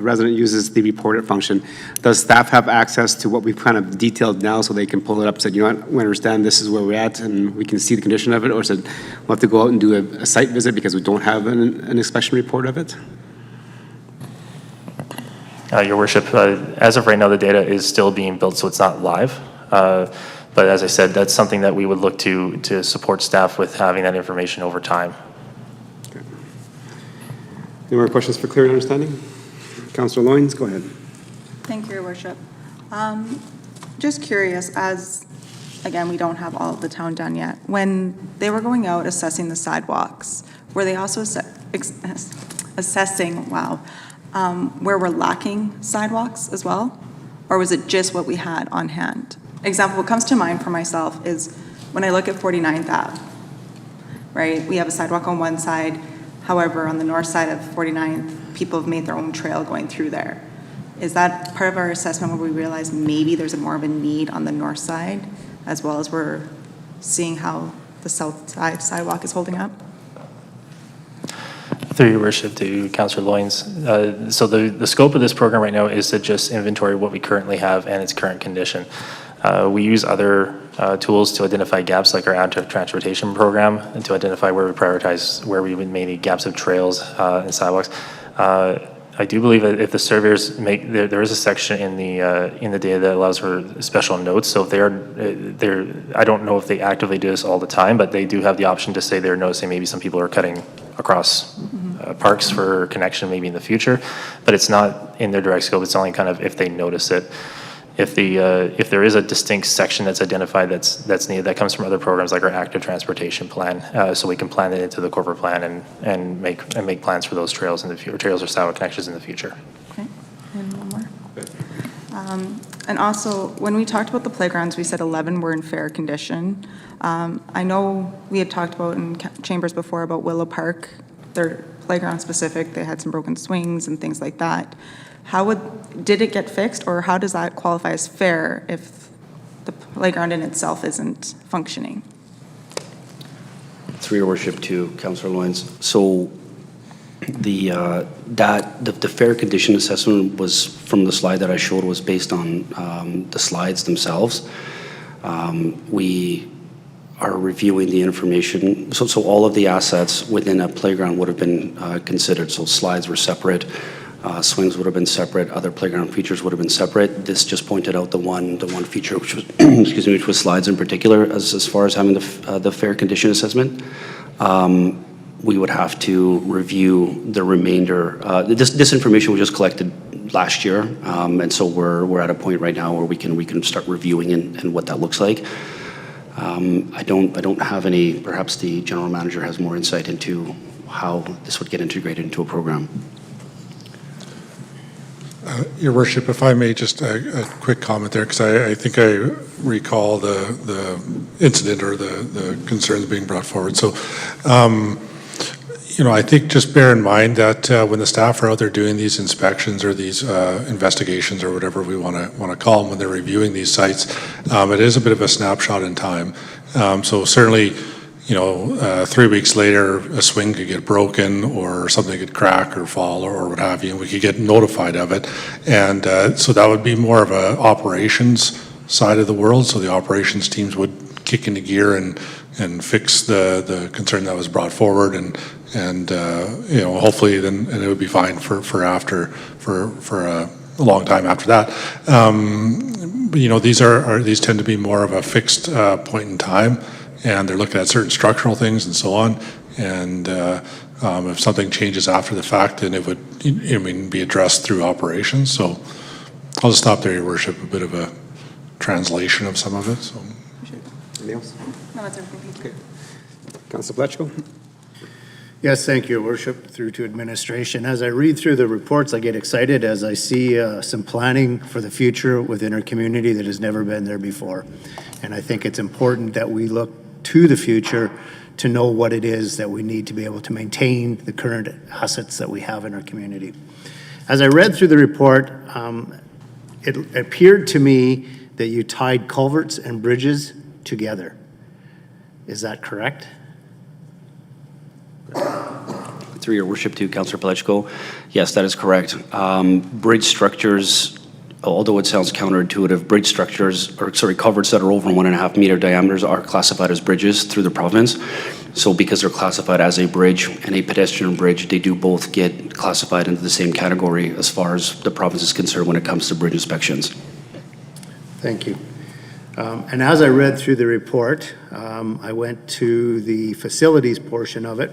resident uses the Report It function, does staff have access to what we've kind of detailed now, so they can pull it up and say, you know what, we understand this is where we're at, and we can see the condition of it, or is it we'll have to go out and do a site visit because we don't have an inspection report of it? Your Worship, as of right now, the data is still being built, so it's not live. But as I said, that's something that we would look to support staff with having that information over time. Okay. Any more questions for clear understanding? Councillor Loynes, go ahead. Thank you, Your Worship. Just curious, as again, we don't have all of the town done yet. When they were going out assessing the sidewalks, were they also assessing, where we're lacking sidewalks as well? Or was it just what we had on hand? Example, what comes to mind for myself is when I look at 49th Ave, right? We have a sidewalk on one side. However, on the north side of 49th, people have made their own trail going through there. Is that part of our assessment where we realize maybe there's more of a need on the north side, as well as we're seeing how the south side sidewalk is holding up? Through your worship to Councillor Loynes. So the scope of this program right now is to just inventory what we currently have and its current condition. We use other tools to identify gaps, like our active transportation program, and to identify where we prioritize, where we would maybe gaps of trails and sidewalks. I do believe that if the surveyors make, there is a section in the data that allows for special notes. So if they're, I don't know if they actively do this all the time, but they do have the option to say they're noticing maybe some people are cutting across parks for connection maybe in the future, but it's not in their direct scope. It's only kind of if they notice it. If there is a distinct section that's identified that's needed, that comes from other programs like our active transportation plan, so we can plan it into the corporate plan and make plans for those trails in the future, trails or sidewalk connections in the future. Okay, and one more. And also, when we talked about the playgrounds, we said 11 were in fair condition. I know we had talked about in chambers before about Willow Park, their playground specific, they had some broken swings and things like that. Did it get fixed, or how does that qualify as fair if the playground in itself isn't functioning? Through your worship to Councillor Loynes. So the fair condition assessment was from the slide that I showed was based on the slides themselves. We are reviewing the information. So all of the assets within a playground would have been considered. So slides were separate. Swings would have been separate. Other playground features would have been separate. This just pointed out the one feature, which was excuse me, which was slides in particular, as far as having the fair condition assessment. We would have to review the remainder. This information was just collected last year, and so we're at a point right now where we can start reviewing and what that looks like. I don't have any. Perhaps the general manager has more insight into how this would get integrated into a program. Your Worship, if I may, just a quick comment there, because I think I recall the incident or the concerns being brought forward. So, I think just bear in mind that when the staff are out there doing these inspections or these investigations or whatever we want to call them, when they're reviewing these sites, it is a bit of a snapshot in time. So certainly, 3 weeks later, a swing could get broken or something could crack or fall or what have you, and we could get notified of it. And so that would be more of a operations side of the world. So the operations teams would kick into gear and fix the concern that was brought forward, and hopefully then and it would be fine for a long time after that. But these tend to be more of a fixed point in time. And they're looking at certain structural things and so on. And if something changes after the fact, then it would be addressed through operations. So I'll just stop there, Your Worship, a bit of a translation of some of it. So. Anything else? No, that's everything. Thank you. Okay. Councillor Pletchko? Yes, thank you, Your Worship, through to administration. As I read through the reports, I get excited as I see some planning for the future within our community that has never been there before. And I think it's important that we look to the future to know what it is that we need to be able to maintain the current assets that we have in our community. As I read through the report, it appeared to me that you tied culverts and bridges together. Is that correct? Through your worship to Councillor Pletchko, yes, that is correct. Bridge structures, although it sounds counterintuitive, bridge structures, culverts that are over 1.5 meter diameters are classified as bridges through the province. So because they're classified as a bridge and a pedestrian bridge, they do both get classified into the same category as far as the province is concerned when it comes to bridge inspections. Thank you. And as I read through the report, I went to the facilities portion of it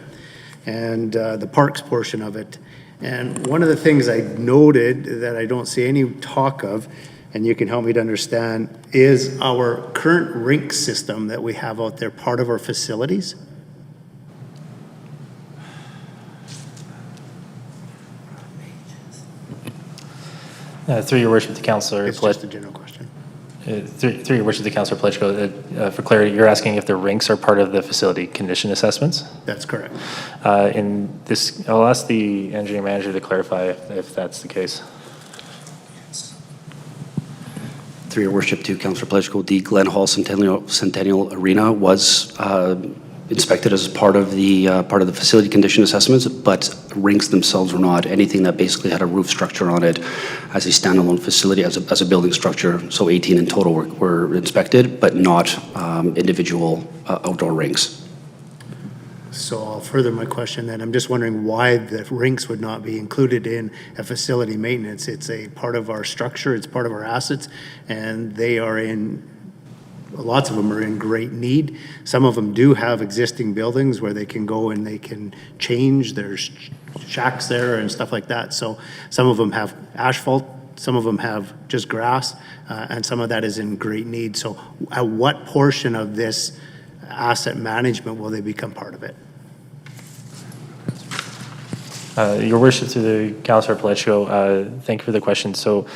and the parks portion of it. And one of the things I noted that I don't see any talk of and you can help me to understand, is our current rink system that we have out there part of our facilities? Through your worship, the councillor. It's just a general question. Through your worship, the councillor Pledgko, for clarity, you're asking if the rinks are part of the facility condition assessments? That's correct. In this, I'll ask the engineering manager to clarify if that's the case. Through your worship to Councillor Pledgko, the Glen Hall Centennial Arena was inspected as part of the facility condition assessments, but rinks themselves were not. Anything that basically had a roof structure on it as a standalone facility, as a building structure, so 18 in total were inspected, but not individual outdoor rinks. So I'll further my question then. I'm just wondering why the rinks would not be included in a facility maintenance. It's a part of our structure, it's part of our assets, and they are in, lots of them are in great need. Some of them do have existing buildings where they can go and they can change. There's shacks there and stuff like that. So some of them have asphalt, some of them have just grass, and some of that is in great need. So at what portion of this asset management will they become part of it? Your worship, through the Councillor Pledgko, thank you for the question. So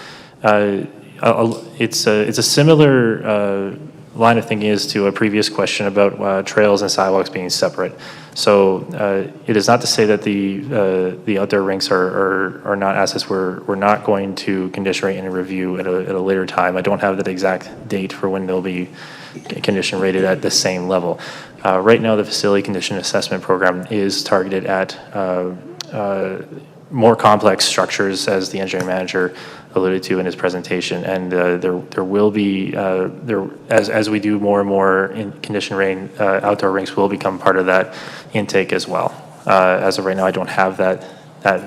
it's a similar line of thinking as to a previous question about trails and sidewalks being separate. So it is not to say that the outdoor rinks are not assets we're not going to condition rate and review at a later time. I don't have that exact date for when they'll be condition rated at the same level. Right now, the facility condition assessment program is targeted at more complex structures, as the engineering manager alluded to in his presentation, and there will be, as we do more and more in condition rating, outdoor rinks will become part of that intake as well. As of right now, I don't have that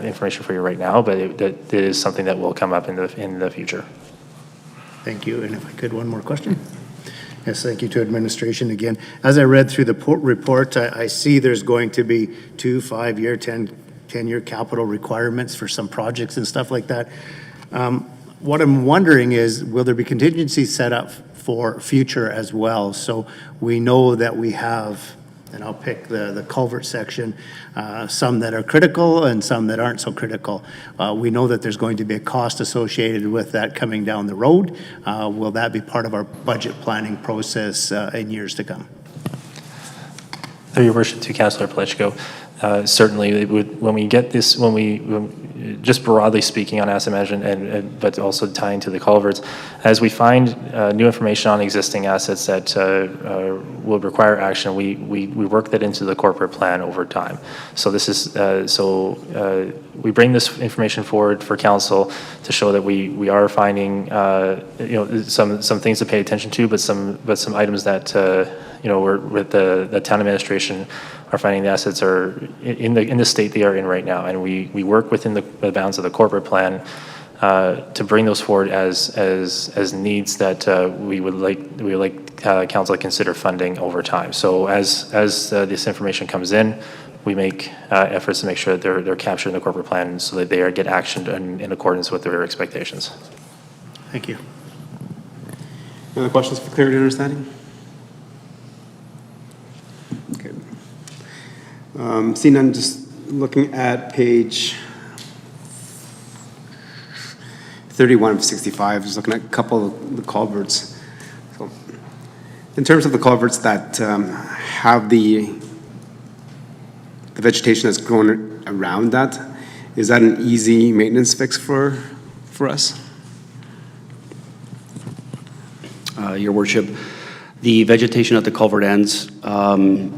information for you right now, but it is something that will come up in the future. Thank you. And if I could, one more question. Yes, thank you to administration again. As I read through the report, I see there's going to be 2, 5-year, 10-year capital requirements for some projects and stuff like that. What I'm wondering is, will there be contingencies set up for future as well? So we know that we have, and I'll pick the culvert section, some that are critical and some that aren't so critical. We know that there's going to be a cost associated with that coming down the road. Will that be part of our budget planning process in years to come? Through your worship, to Councillor Pledgko, certainly it would, when we get this, just broadly speaking on asset management, but also tying to the culverts, as we find new information on existing assets that will require action, we work that into the corporate plan over time. So this is we bring this information forward for council to show that we are finding some things to pay attention to, but some items that we're with the town administration are finding the assets are in the state they are in right now, and we work within the bounds of the corporate plan to bring those forward as needs that we would like council to consider funding over time. So as this information comes in, we make efforts to make sure that they're captured in the corporate plan so that they get actioned in accordance with their expectations. Thank you. Any other questions for clarity and understanding? Okay. Seeing none, just looking at page 31 of 65, just looking at a couple of the culverts. So, in terms of the culverts that have the vegetation that's grown around that, is that an easy maintenance fix for us? Your worship, the vegetation at the culvert ends,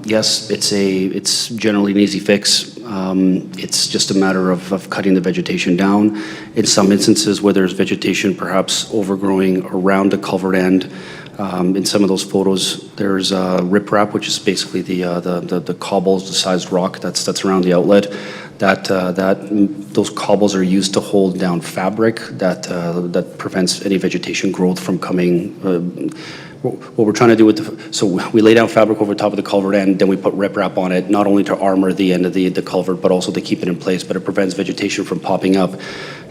yes, it's generally an easy fix. It's just a matter of cutting the vegetation down. In some instances where there's vegetation perhaps overgrowing around the culvert end, in some of those photos, there's riprap, which is basically the cobbles, the sized rock that's around the outlet. Those cobbles are used to hold down fabric that prevents any vegetation growth from coming, What we're trying to do with so we lay down fabric over the top of the culvert and then we put riprap on it, not only to armor the end of the culvert, but also to keep it in place, but it prevents vegetation from popping up.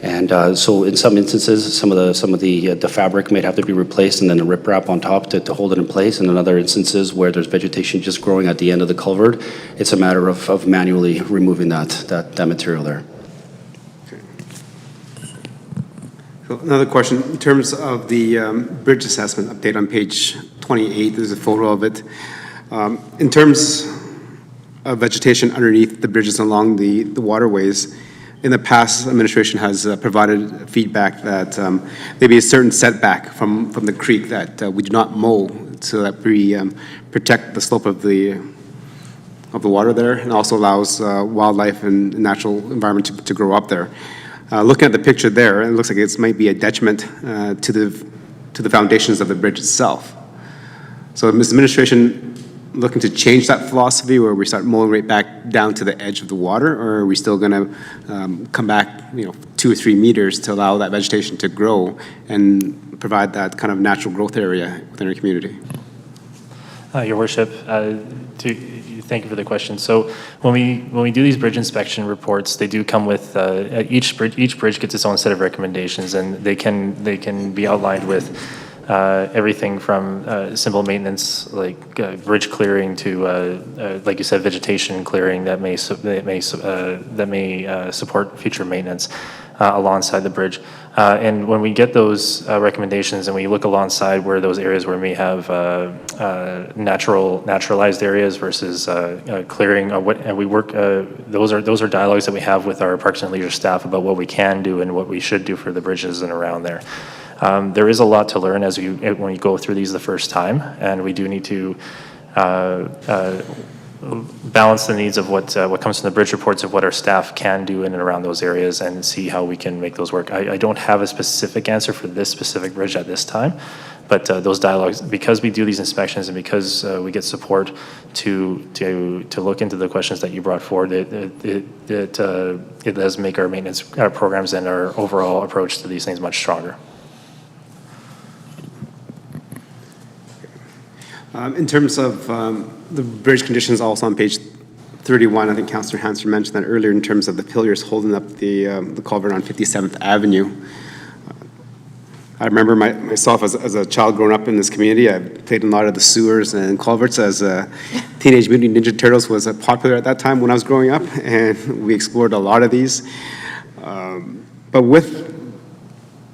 And so in some instances, some of the fabric may have to be replaced and then the riprap on top to hold it in place. And in other instances where there's vegetation just growing at the end of the culvert, it's a matter of manually removing that material there. So another question, in terms of the bridge assessment update on page 28, there's a photo of it. In terms of vegetation underneath the bridges along the waterways, in the past, administration has provided feedback that there be a certain setback from the creek that we do not mow so that we protect the slope of the water there and also allows wildlife and natural environment to grow up there. Looking at the picture there, it looks like it might be a detriment to the foundations of the bridge itself. So is administration looking to change that philosophy where we start mowing right back down to the edge of the water, or are we still going to come back 2 or 3 meters to allow that vegetation to grow and provide that kind of natural growth area within our community? Your Worship, thank you for the question. So when we do these bridge inspection reports, they do come with each bridge gets its own set of recommendations, and they can be outlined with everything from simple maintenance like bridge clearing to like you said, vegetation clearing that may support future maintenance alongside the bridge. And when we get those recommendations and we look alongside where those areas where we have naturalized areas versus clearing, and we work, those are dialogues that we have with our Parks and Leisure staff about what we can do and what we should do for the bridges and around there. There is a lot to learn when we go through these the first time, and we do need to balance the needs of what comes from the bridge reports of what our staff can do in and around those areas and see how we can make those work. I don't have a specific answer for this specific bridge at this time, but those dialogues, because we do these inspections and because we get support to look into the questions that you brought forward, it does make our maintenance programs and our overall approach to these things much stronger. In terms of the bridge conditions, also on page 31, I think Councillor Hanser mentioned that earlier in terms of the pillars holding up the culvert on 57th Avenue. I remember myself as a child growing up in this community. I played in a lot of the sewers and culverts as Teenage Mutant Ninja Turtles was popular at that time when I was growing up, and we explored a lot of these. But with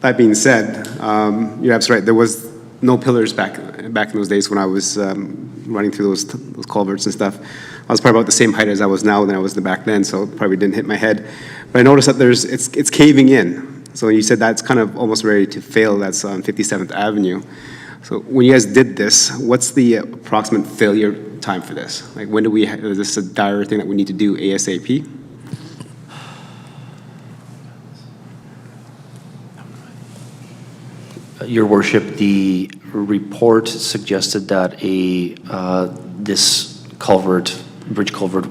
that being said, you're absolutely right. There was no pillars back in those days when I was running through those culverts and stuff. I was probably about the same height as I was now than I was back then, so it probably didn't hit my head. But I noticed that it's caving in. So you said that's kind of almost ready to fail. That's on 57th Avenue. So when you guys did this, what's the approximate failure time for this? Like when is this a dire thing that we need to do ASAP? Your Worship, the report suggested that this bridge culvert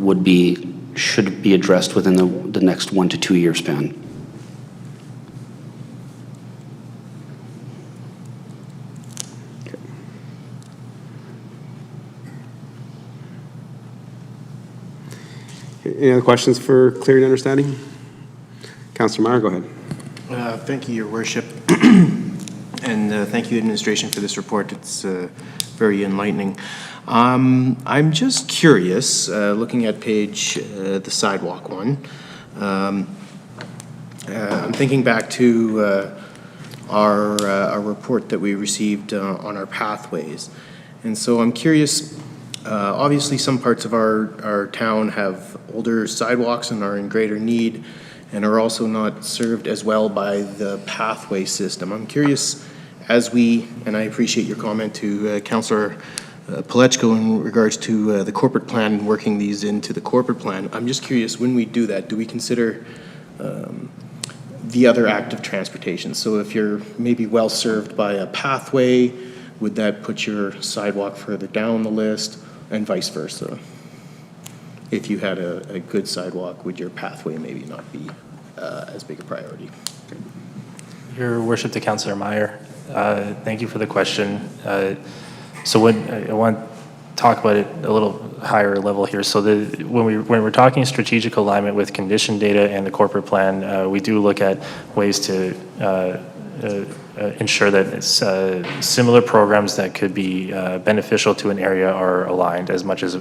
should be addressed within the next 1 to 2 year span. Any other questions for clarity and understanding? Councillor Meyer, go ahead. Thank you, Your Worship. And thank you, administration, for this report. It's very enlightening. I'm just curious, looking at the sidewalk one, I'm thinking back to our report that we received on our pathways. And so I'm curious, obviously some parts of our town have older sidewalks and are in greater need and are also not served as well by the pathway system. I'm curious, and I appreciate your comment to Councillor Palechko in regards to the corporate plan and working these into the corporate plan. I'm just curious, when we do that, do we consider the other active transportation? So if you're maybe well served by a pathway, would that put your sidewalk further down the list, and vice versa? If you had a good sidewalk, would your pathway maybe not be as big a priority? Your Worship, to Councillor Meyer, thank you for the question. So I want to talk about it a little higher level here. So when we're talking strategic alignment with condition data and the corporate plan, we do look at ways to ensure that similar programs that could be beneficial to an area are aligned as much as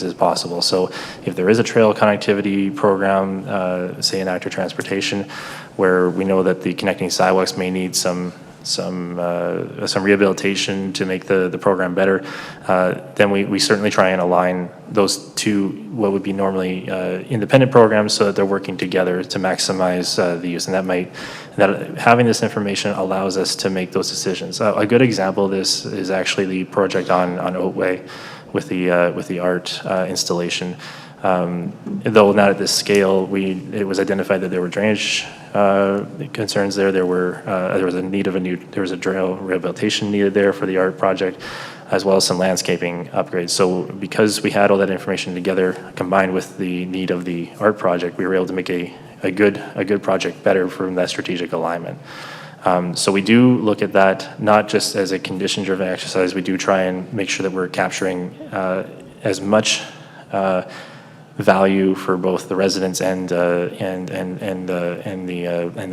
is possible. So if there is a trail connectivity program, say in active transportation, where we know that the connecting sidewalks may need some rehabilitation to make the program better, then we certainly try and align those two, what would be normally independent programs, so that they're working together to maximize the use. And that having this information allows us to make those decisions. A good example of this is actually the project on Oatway with the art installation. Though not at this scale, it was identified that there were drainage concerns there. There was a trail rehabilitation needed there for the art project, as well as some landscaping upgrades. So because we had all that information together, combined with the need of the art project, we were able to make a good project better from that strategic alignment. So we do look at that not just as a condition-driven exercise. We do try and make sure that we're capturing as much value for both the residents and the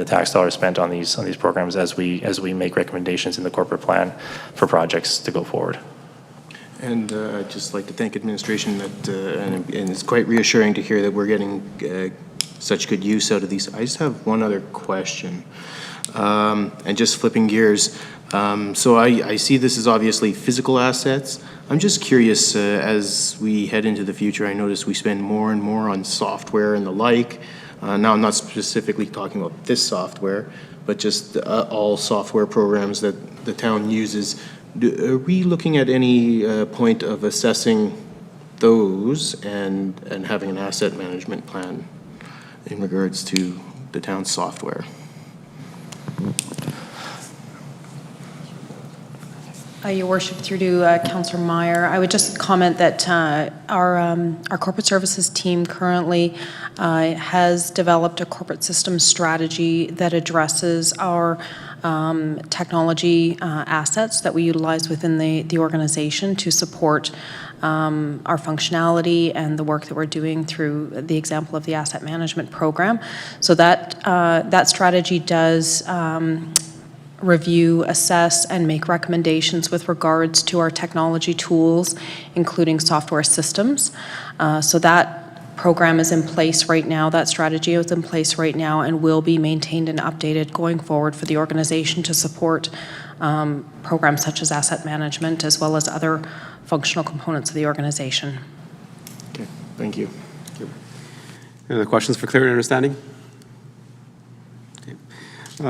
tax dollars spent on these programs as we make recommendations in the corporate plan for projects to go forward. And I'd just like to thank administration and it's quite reassuring to hear that we're getting such good use out of these. I just have one other question, and just flipping gears. So I see this as obviously physical assets. I'm just curious, as we head into the future, I notice we spend more and more on software and the like. Now, I'm not specifically talking about this software, but just all software programs that the town uses. Are we looking at any point of assessing those and having an asset management plan in regards to the town's software? Your Worship, through to Councillor Meyer, I would just comment that our corporate services team currently has developed a corporate systems strategy that addresses our technology assets that we utilize within the organization to support our functionality and the work that we're doing through the example of the asset management program. So that strategy does review, assess, and make recommendations with regards to our technology tools, including software systems. So that program is in place right now, that strategy is in place right now, and will be maintained and updated going forward for the organization to support programs such as asset management, as well as other functional components of the organization. Okay, thank you. Any other questions for clear understanding?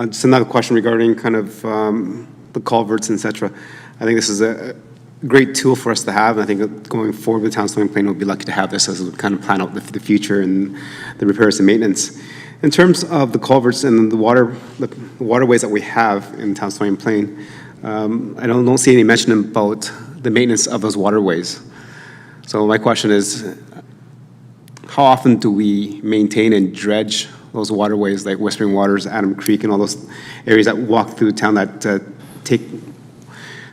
Just another question regarding kind of the culverts, et cetera. I think this is a great tool for us to have, and I think going forward with Town Stony Plain, we'll be lucky to have this as we kind of plan out the future and the repairs and maintenance. In terms of the culverts and the waterways that we have in Town Stony Plain, I don't see any mention about the maintenance of those waterways. So my question is, how often do we maintain and dredge those waterways like Whispering Waters, Adam Creek, and all those areas that walk through town that take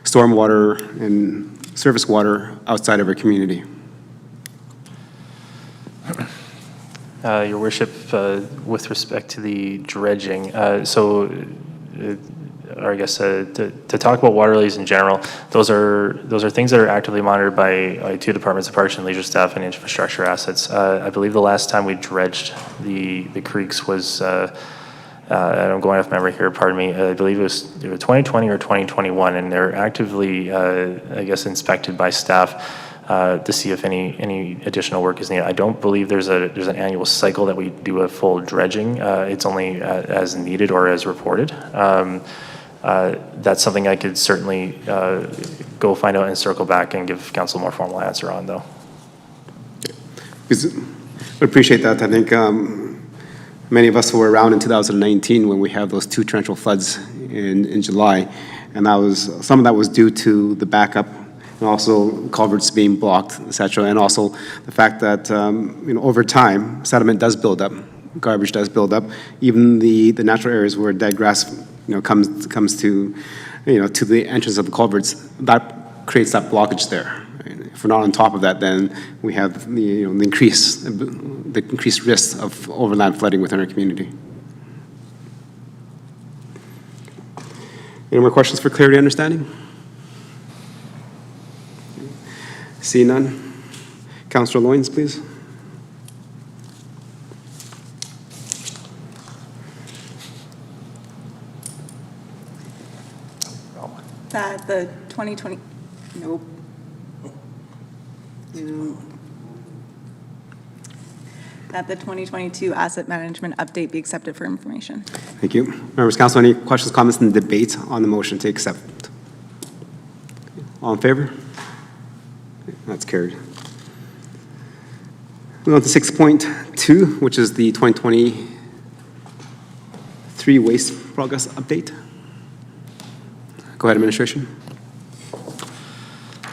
stormwater and surface water outside of our community? Your Worship, with respect to the dredging, or I guess to talk about waterways in general, those are things that are actively monitored by two departments of Parks and Leisure staff and infrastructure assets. I believe the last time we dredged the creeks was, and I'm going off memory here, pardon me, I believe it was 2020 or 2021, and they're actively, I guess, inspected by staff to see if any additional work is needed. I don't believe there's an annual cycle that we do a full dredging. It's only as needed or as reported. That's something I could certainly go find out and circle back and give council a more formal answer on, though. I appreciate that. I think many of us were around in 2019 when we had those two torrential floods in July, and some of that was due to the backup and also culverts being blocked, et cetera, and also the fact that over time sediment does build up, garbage does build up, even the natural areas where dead grass comes to to the entrance of the culverts. That creates that blockage there. Right? If we're not on top of that, then we have the increased risk of overland flooding within our community. Any more questions for clarity and understanding? See none. Councillor Loynes, please. That the 2020, nope. That the 2022 asset management update be accepted for information. Thank you. Members of council, any questions, comments, and debate on the motion to accept? All in favor? That's carried. Moving on to 6.2, which is the 2023 waste progress update. Go ahead, administration.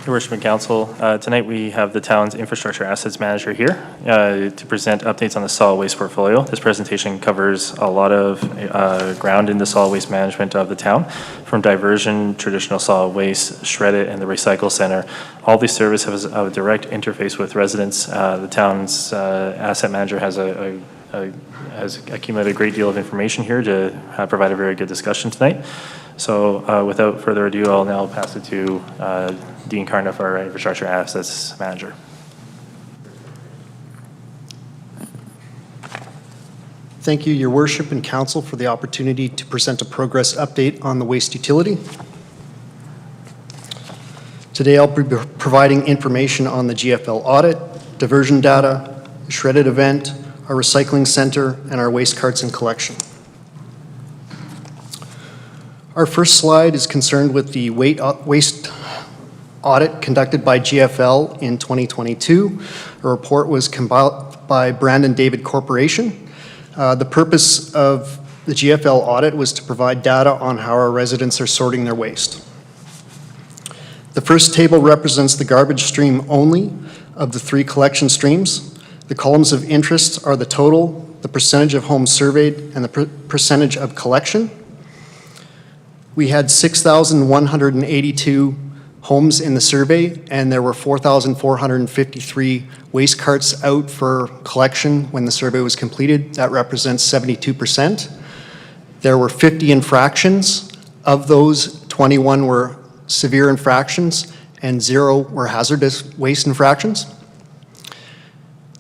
Your Worship and Council, tonight we have the town's infrastructure assets manager here to present updates on the solid waste portfolio. This presentation covers a lot of ground in the solid waste management of the town, from diversion, traditional solid waste, shred it, and the recycle center. All these services have a direct interface with residents. The town's asset manager has has accumulated a great deal of information here to provide a very good discussion tonight. So without further ado, I'll now pass it to Dean Carniff, our infrastructure assets manager. Thank you, Your Worship and Council, for the opportunity to present a progress update on the waste utility. Today I'll be providing information on the GFL audit, diversion data, the shredded event, our recycling center, and our waste carts and collection. Our first slide is concerned with the waste audit conducted by GFL in 2022. A report was compiled by Brandon David Corporation. The purpose of the GFL audit was to provide data on how our residents are sorting their waste. The first table represents the garbage stream only of the 3 collection streams. The columns of interest are the total, the percentage of homes surveyed, and the percentage of collection. We had 6,182 homes in the survey, and there were 4,453 waste carts out for collection when the survey was completed. That represents 72%. There were 50 infractions. Of those, 21 were severe infractions, and 0 were hazardous waste infractions.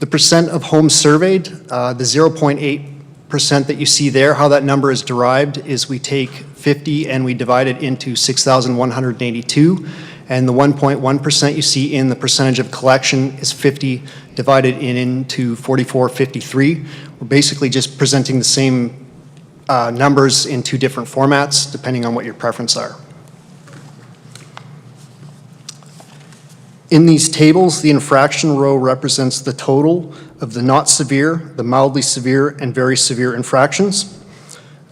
The percent of homes surveyed, the 0.8% that you see there, how that number is derived is we take 50 and we divide it into 6,182, and the 1.1% you see in the percentage of collection is 50 divided into 4453. We're basically just presenting the same numbers in 2 different formats depending on what your preferences are. In these tables, the infraction row represents the total of the not severe, the mildly severe, and very severe infractions.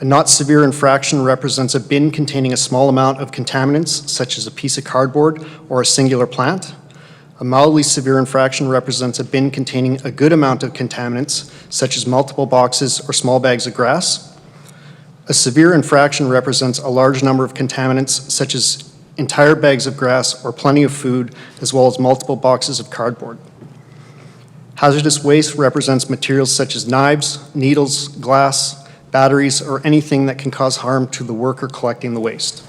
A not severe infraction represents a bin containing a small amount of contaminants, such as a piece of cardboard or a singular plant. A mildly severe infraction represents a bin containing a good amount of contaminants, such as multiple boxes or small bags of grass. A severe infraction represents a large number of contaminants, such as entire bags of grass or plenty of food, as well as multiple boxes of cardboard. Hazardous waste represents materials such as knives, needles, glass, batteries, or anything that can cause harm to the worker collecting the waste.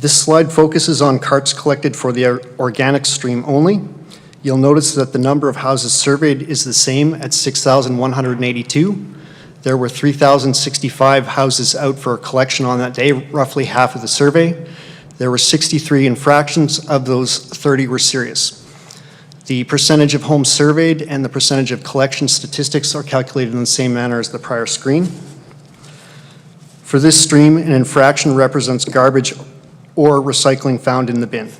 This slide focuses on carts collected for the organic stream only. You'll notice that the number of houses surveyed is the same at 6,182. There were 3,065 houses out for collection on that day, roughly half of the survey. There were 63 infractions. Of those, 30 were serious. The percentage of homes surveyed and the percentage of collection statistics are calculated in the same manner as the prior screen. For this stream, an infraction represents garbage or recycling found in the bin.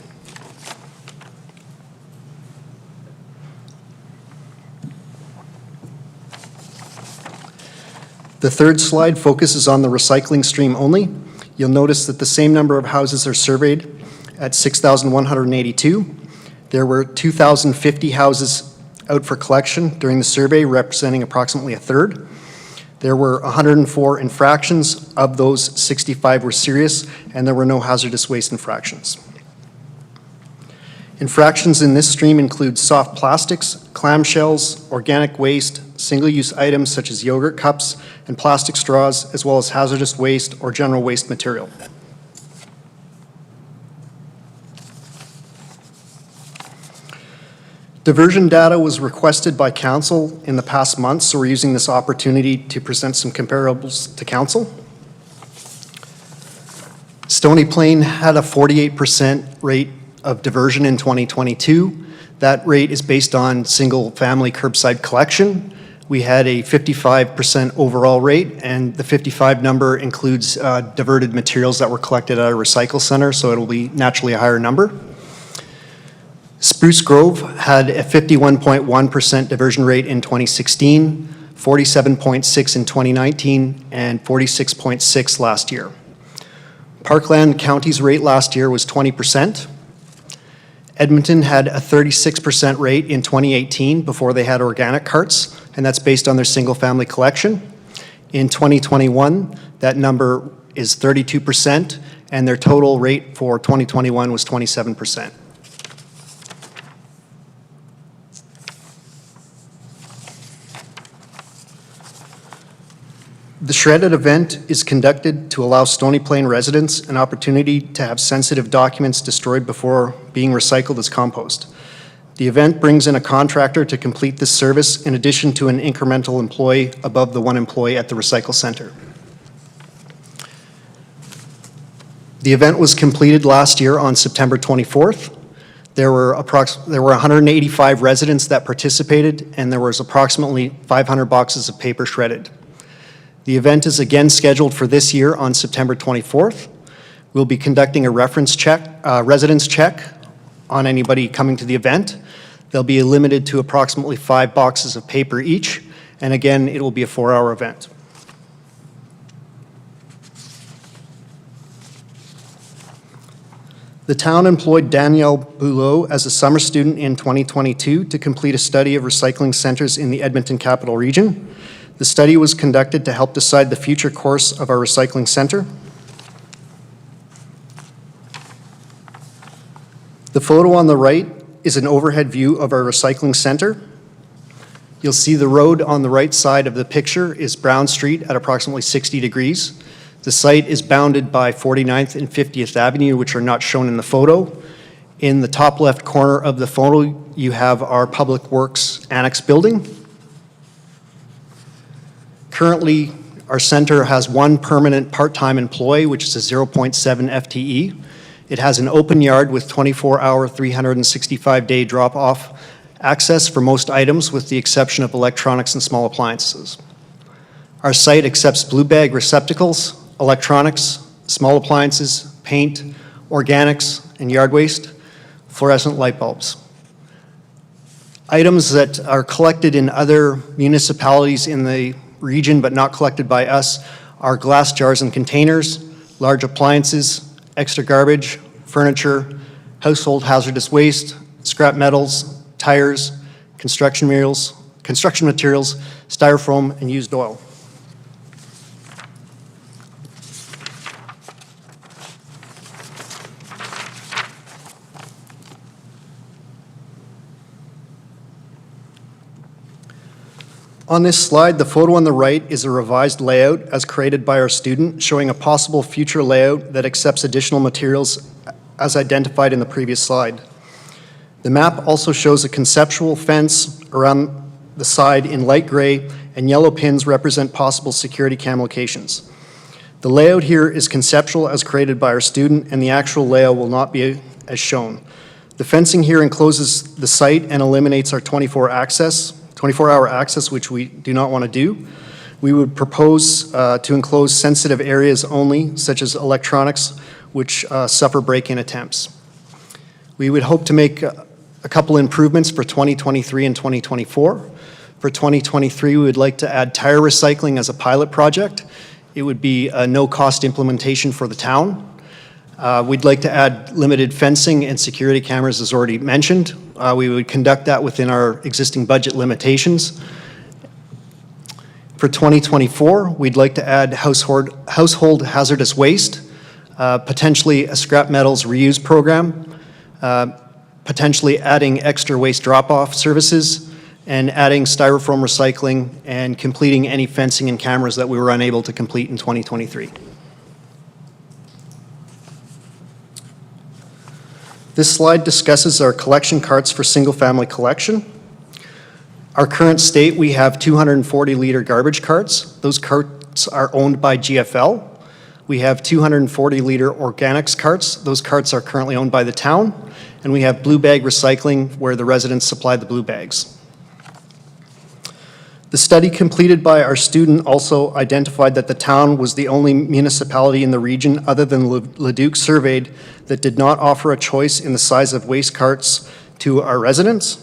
The third slide focuses on the recycling stream only. You'll notice that the same number of houses are surveyed at 6,182. There were 2,050 houses out for collection during the survey, representing approximately a third. There were 104 infractions. Of those, 65 were serious, and there were no hazardous waste infractions. Infractions in this stream include soft plastics, clamshells, organic waste, single-use items such as yogurt cups and plastic straws, as well as hazardous waste or general waste material. Diversion data was requested by council in the past month, so we're using this opportunity to present some comparables to council. Stony Plain had a 48% rate of diversion in 2022. That rate is based on single-family curbside collection. We had a 55% overall rate, and the 55 number includes diverted materials that were collected at a recycle center, so it'll be naturally a higher number. Spruce Grove had a 51.1% diversion rate in 2016, 47.6 in 2019, and 46.6 last year. Parkland County's rate last year was 20%. Edmonton had a 36% rate in 2018 before they had organic carts, and that's based on their single-family collection. In 2021, that number is 32%, and their total rate for 2021 was 27%. The shredded event is conducted to allow Stony Plain residents an opportunity to have sensitive documents destroyed before being recycled as compost. The event brings in a contractor to complete this service in addition to an incremental employee above the one employee at the recycle center. The event was completed last year on September 24th. There were 185 residents that participated, and there was approximately 500 boxes of paper shredded. The event is again scheduled for this year on September 24th. We'll be conducting a residence check on anybody coming to the event. They'll be limited to approximately 5 boxes of paper each, and again, it will be a 4-hour event. The town employed Danielle Boulot as a summer student in 2022 to complete a study of recycling centers in the Edmonton Capital Region. The study was conducted to help decide the future course of our recycling center. The photo on the right is an overhead view of our recycling center. You'll see the road on the right side of the picture is Brown Street at approximately 60 degrees. The site is bounded by 49th and 50th Avenue, which are not shown in the photo. In the top left corner of the photo, you have our Public Works Annex building. Currently, our center has one permanent part-time employee, which is a 0.7 FTE. It has an open yard with 24-hour, 365-day drop-off access for most items, with the exception of electronics and small appliances. Our site accepts blue bag receptacles, electronics, small appliances, paint, organics, and yard waste, fluorescent light bulbs. Items that are collected in other municipalities in the region but not collected by us are glass jars and containers, large appliances, extra garbage, furniture, household hazardous waste, scrap metals, tires, construction materials, styrofoam, and used oil. On this slide, the photo on the right is a revised layout as created by our student, showing a possible future layout that accepts additional materials as identified in the previous slide. The map also shows a conceptual fence around the side in light gray, and yellow pins represent possible security cam locations. The layout here is conceptual as created by our student, and the actual layout will not be as shown. The fencing here encloses the site and eliminates our 24-hour access, which we do not want to do. We would propose to enclose sensitive areas only, such as electronics, which suffer break-in attempts. We would hope to make a couple improvements for 2023 and 2024. For 2023, we would like to add tire recycling as a pilot project. It would be a no-cost implementation for the town. We'd like to add limited fencing and security cameras, as already mentioned. We would conduct that within our existing budget limitations. For 2024, we'd like to add household hazardous waste, potentially a scrap metals reuse program, potentially adding extra waste drop-off services, and adding styrofoam recycling and completing any fencing and cameras that we were unable to complete in 2023. This slide discusses our collection carts for single-family collection. Our current state, we have 240-liter garbage carts. Those carts are owned by GFL. We have 240-liter organics carts. Those carts are currently owned by the town. And we have blue bag recycling where the residents supply the blue bags. The study completed by our student also identified that the town was the only municipality in the region other than Leduc surveyed that did not offer a choice in the size of waste carts to our residents.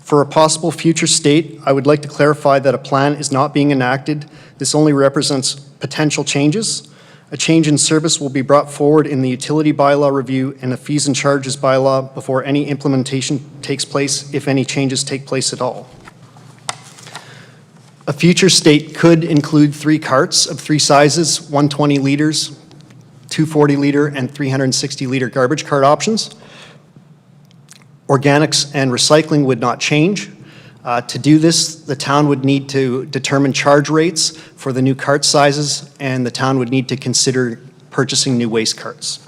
For a possible future state, I would like to clarify that a plan is not being enacted. This only represents potential changes. A change in service will be brought forward in the utility bylaw review and the fees and charges bylaw before any implementation takes place, if any changes take place at all. A future state could include 3 carts of 3 sizes, 120 liters, 240-liter, and 360-liter garbage cart options. Organics and recycling would not change. To do this, the town would need to determine charge rates for the new cart sizes, and the town would need to consider purchasing new waste carts.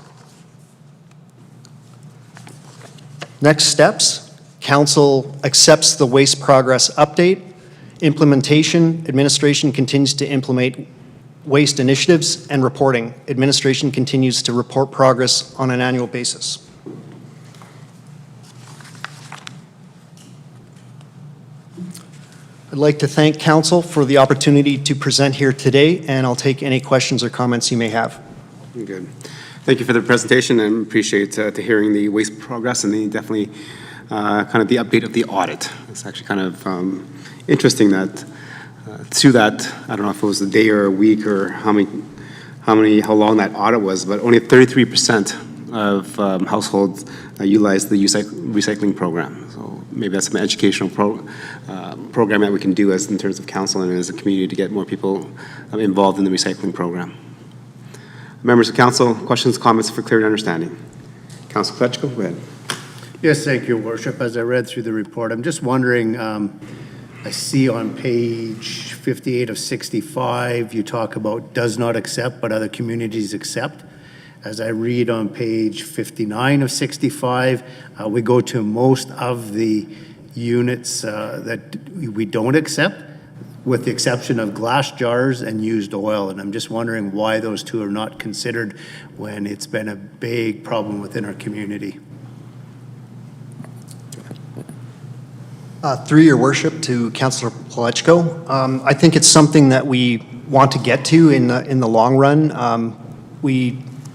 Next steps, council accepts the waste progress update. Implementation, administration continues to implement waste initiatives and reporting. Administration continues to report progress on an annual basis. I'd like to thank council for the opportunity to present here today, and I'll take any questions or comments you may have. Good. Thank you for the presentation, and appreciate to hearing the waste progress and definitely kind of the update of the audit. It's actually kind of interesting that through that, I don't know if it was a day or a week or how long that audit was, but only 33% of households utilize the recycling program. So maybe that's an educational program that we can do as in terms of council and as a community to get more people involved in the recycling program. Members of council, questions, comments for clear understanding? Councilor Fletchko, go ahead. Yes, thank you, Worship. As I read through the report, I'm just wondering, I see on page 58 of 65, you talk about does not accept, but other communities accept. As I read on page 59 of 65, we go to most of the units that we don't accept, with the exception of glass jars and used oil. And I'm just wondering why those two are not considered when it's been a big problem within our community. Through your worship to Councillor Palechko, I think it's something that we want to get to in the long run.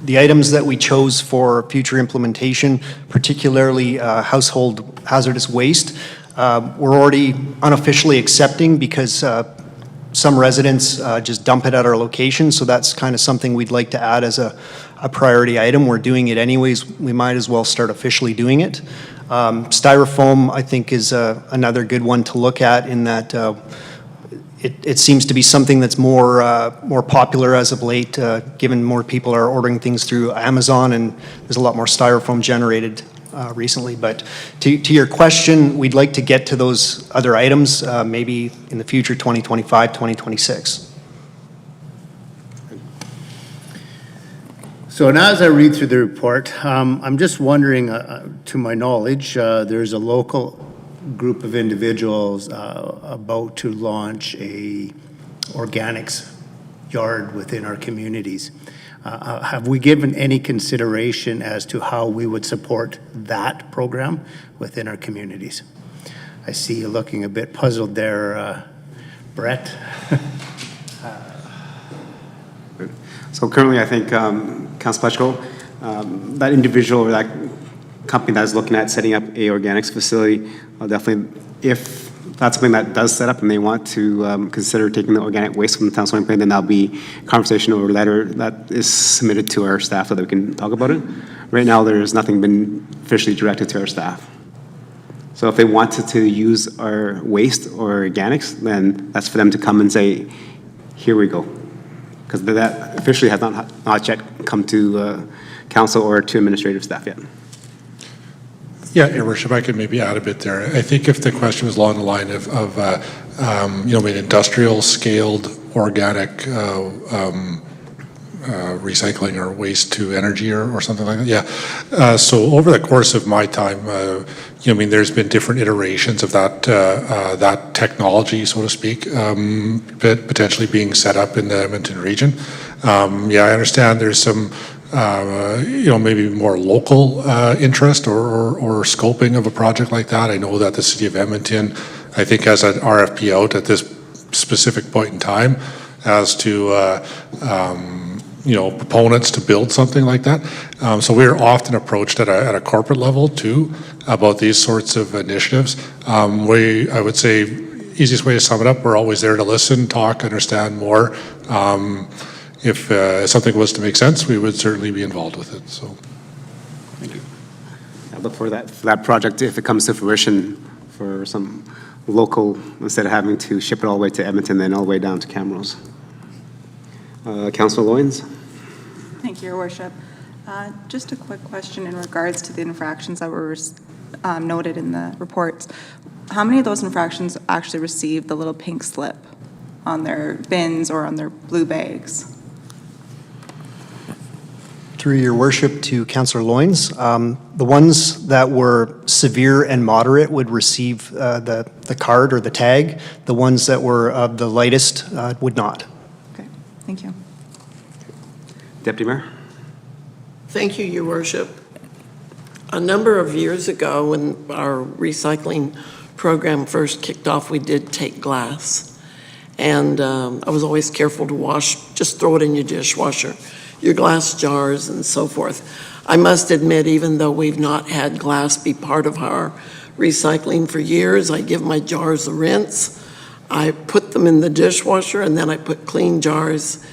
The items that we chose for future implementation, particularly household hazardous waste, we're already unofficially accepting because some residents just dump it at our location. So that's kind of something we'd like to add as a priority item. We're doing it anyways. We might as well start officially doing it. Styrofoam, I think, is another good one to look at in that it seems to be something that's more popular as of late, given more people are ordering things through Amazon, and there's a lot more styrofoam generated recently. But to your question, we'd like to get to those other items maybe in the future, 2025, 2026. So now as I read through the report, I'm just wondering, to my knowledge, there's a local group of individuals about to launch a organics yard within our communities. Have we given any consideration as to how we would support that program within our communities? I see you looking a bit puzzled there, Brett. So currently, I think, Councilor Fletchko, that individual or that company that is looking at setting up a organics facility, definitely, if that's something that does set up and they want to consider taking the organic waste from the town swing plan, then that'll be a conversation or a letter that is submitted to our staff so that we can talk about it. Right now, there's nothing been officially directed to our staff. So if they wanted to use our waste or organics, then that's for them to come and say, here we go. Because that officially has not yet come to council or to administrative staff yet. Yeah, Your Worship, I could maybe add a bit there. I think if the question was along the line of an industrial scaled organic recycling or waste to energy or something like that, yeah. So over the course of my time, there's been different iterations of that technology, so to speak, potentially being set up in the Edmonton region. Yeah, I understand there's some maybe more local interest or scoping of a project like that. I know that the City of Edmonton, I think, has an RFP out at this specific point in time as to proponents to build something like that. So we're often approached at a corporate level too about these sorts of initiatives. I would say, easiest way to sum it up, we're always there to listen, talk, understand more. If something was to make sense, we would certainly be involved with it. So, thank you. I look for that project, if it comes to fruition, for some local, instead of having to ship it all the way to Edmonton, then all the way down to Camrose. Councilor Loyens. Thank you, Your Worship. Just a quick question in regards to the infractions that were noted in the reports. How many of those infractions actually received the little pink slip on their bins or on their blue bags? Through Your Worship to Councillor Loyens, the ones that were severe and moderate would receive the card or the tag. The ones that were of the lightest would not. Okay, thank you. Deputy Mayor. Thank you, Your Worship. A number of years ago, when our recycling program first kicked off, we did take glass. And I was always careful to wash, just throw it in your dishwasher, your glass jars and so forth. I must admit, even though we've not had glass be part of our recycling for years, I give my jars a rinse. I put them in the dishwasher, and then I put clean jars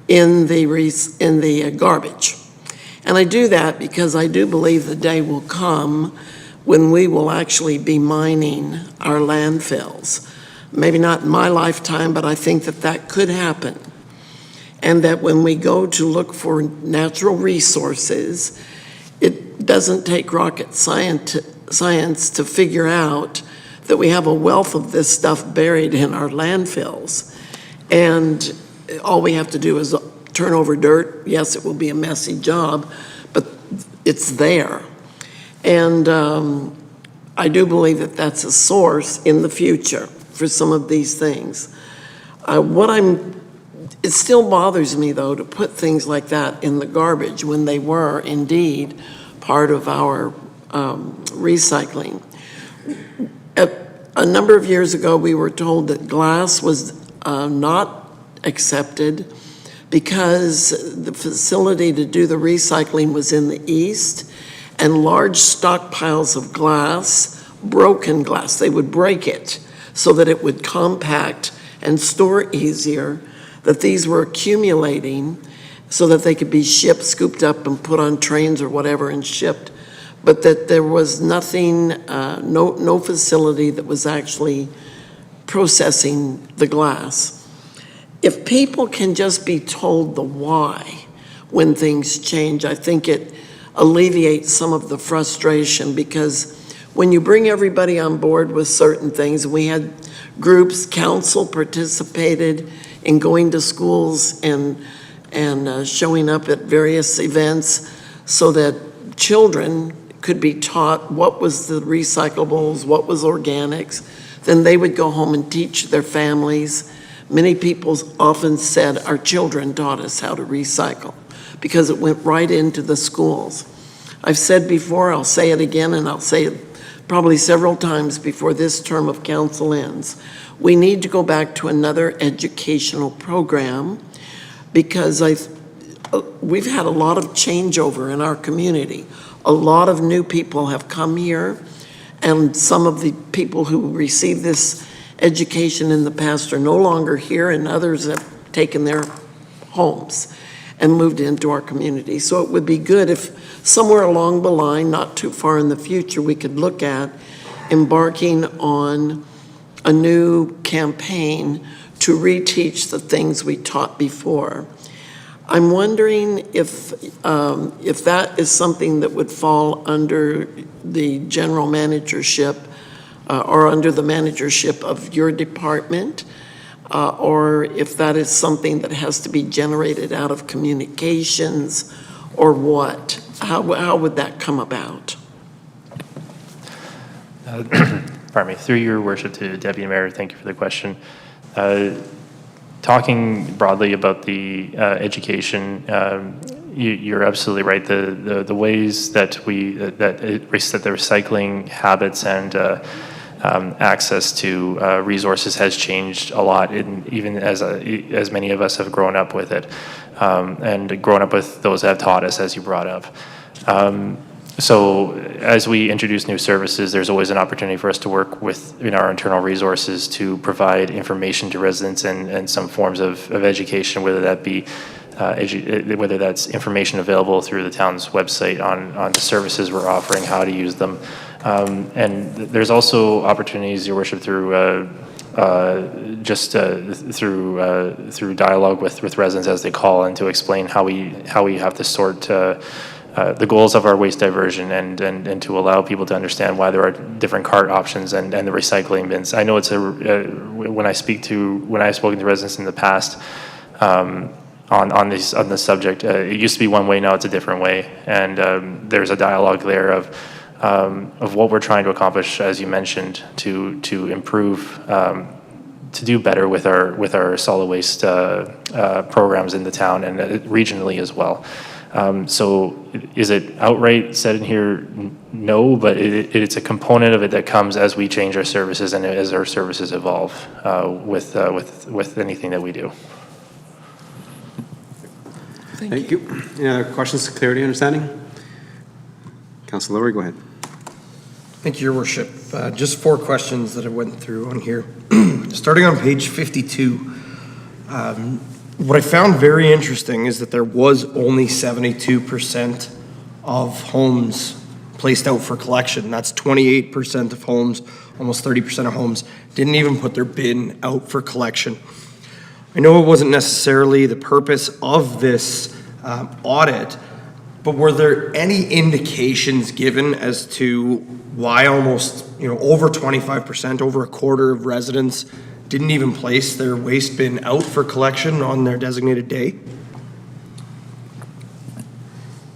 in the garbage. And I do that because I do believe the day will come when we will actually be mining our landfills. Maybe not in my lifetime, but I think that could happen. And that when we go to look for natural resources, it doesn't take rocket science to figure out that we have a wealth of this stuff buried in our landfills. And all we have to do is turn over dirt. Yes, it will be a messy job, but it's there. And I do believe that that's a source in the future for some of these things. It still bothers me, though, to put things like that in the garbage when they were indeed part of our recycling. A number of years ago, we were told that glass was not accepted because the facility to do the recycling was in the east, and large stockpiles of glass, broken glass, they would break it so that it would compact and store easier, that these were accumulating so that they could be shipped, scooped up and put on trains or whatever and shipped, but that there was nothing, no facility that was actually processing the glass. If people can just be told the why when things change, I think it alleviates some of the frustration, because when you bring everybody on board with certain things, we had groups, council participated in going to schools and showing up at various events so that children could be taught what was the recyclables, what was organics. Then they would go home and teach their families. Many people often said our children taught us how to recycle because it went right into the schools. I've said before, I'll say it again, and I'll say it probably several times before this term of council ends. We need to go back to another educational program because we've had a lot of changeover in our community. A lot of new people have come here, and some of the people who received this education in the past are no longer here, and others have taken their homes and moved into our community. So it would be good if somewhere along the line, not too far in the future, we could look at embarking on a new campaign to reteach the things we taught before. I'm wondering if that is something that would fall under the general managership or under the managership of your department, or if that is something that has to be generated out of communications, or what? How would that come about? Pardon me, through your worship to Deputy Mayor, thank you for the question. Talking broadly about the education, you're absolutely right. The ways that the recycling habits and access to resources has changed a lot, even as many of us have grown up with it, and grown up with those that have taught us, as you brought up. So as we introduce new services, there's always an opportunity for us to work in our internal resources to provide information to residents and some forms of education, whether that be whether that's information available through the town's website on the services we're offering, how to use them. And there's also opportunities, Your Worship, through through dialogue with residents as they call and to explain how we have to sort the goals of our waste diversion and to allow people to understand why there are different cart options and the recycling bins. I know it's when I've spoken to residents in the past on this subject, it used to be one way, now it's a different way, and there's a dialogue there of what we're trying to accomplish, as you mentioned, to improve, to do better with our solid waste programs in the town and regionally as well. So is it outright said in here? No, but it's a component of it that comes as we change our services and as our services evolve with anything that we do. Thank you. Any other questions, clarity, understanding? Councilor Lowry, go ahead. Thank you, Your Worship. Just 4 questions that I went through on here. Starting on page 52, what I found very interesting is that there was only 72% of homes placed out for collection. That's 28% of homes, almost 30% of homes, didn't even put their bin out for collection. I know it wasn't necessarily the purpose of this audit, but were there any indications given as to why almost, over 25%, over a quarter of residents didn't even place their waste bin out for collection on their designated day?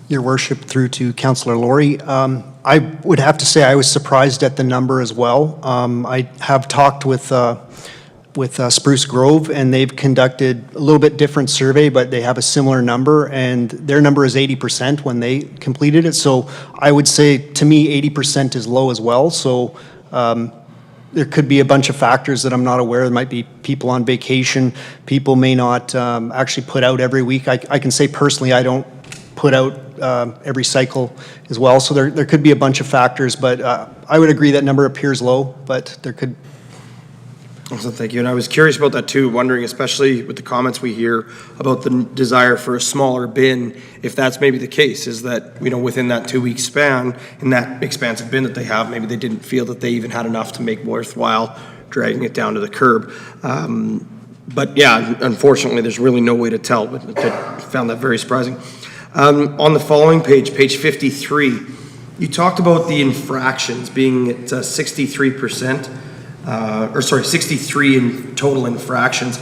Your Worship, through to Councillor Lowry. I would have to say I was surprised at the number as well. I have talked with Spruce Grove, and they've conducted a little bit different survey, but they have a similar number, and their number is 80% when they completed it. So I would say, to me, 80% is low as well. So there could be a bunch of factors that I'm not aware. There might be people on vacation. People may not actually put out every week. I can say personally, I don't put out every cycle as well. So there could be a bunch of factors, but I would agree that number appears low, but there could. Awesome, thank you. And I was curious about that too, wondering, especially with the comments we hear about the desire for a smaller bin, if that's maybe the case, is that, within that 2-week span, in that expansive bin that they have, maybe they didn't feel that they even had enough to make worthwhile dragging it down to the curb. But yeah, unfortunately, there's really no way to tell, but I found that very surprising. On the following page, page 53, you talked about the infractions being at 63%. 63 in total infractions.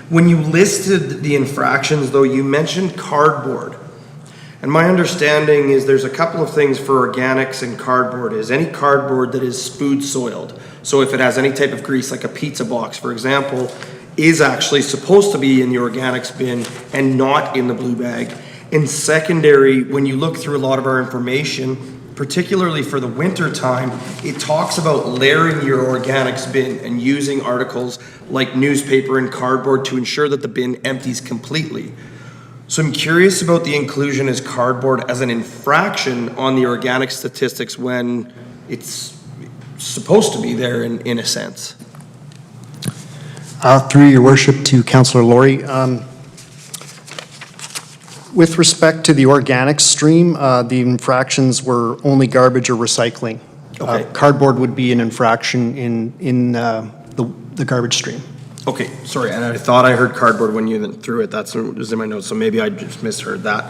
When you listed the infractions, though, you mentioned cardboard. And my understanding is there's a couple of things for organics and cardboard. Is any cardboard that is food soiled, so if it has any type of grease, like a pizza box, for example, is actually supposed to be in the organics bin and not in the blue bag. And secondary, when you look through a lot of our information, particularly for the winter time, it talks about layering your organics bin and using articles like newspaper and cardboard to ensure that the bin empties completely. So I'm curious about the inclusion as cardboard as an infraction on the organic statistics when it's supposed to be there in a sense. Through Your Worship to Councillor Lowry. With respect to the organic stream, the infractions were only garbage or recycling. Okay. Cardboard would be an infraction in the garbage stream. Okay, sorry, and I thought I heard cardboard when you threw it. That's what was in my notes, so maybe I just misheard that.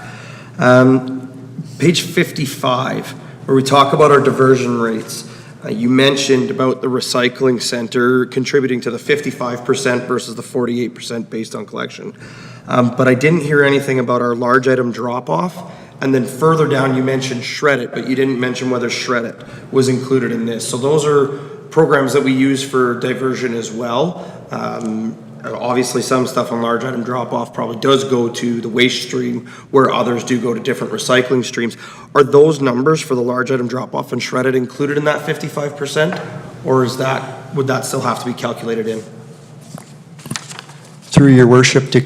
Page 55, where we talk about our diversion rates. You mentioned about the recycling center contributing to the 55% versus the 48% based on collection. But I didn't hear anything about our large item drop-off. And then further down, you mentioned Shred It, but you didn't mention whether Shred It was included in this. So those are programs that we use for diversion as well. Obviously, some stuff on large item drop-off probably does go to the waste stream, where others do go to different recycling streams. Are those numbers for the large item drop-off and Shred It included in that 55%? Or would that still have to be calculated in? Through your worship to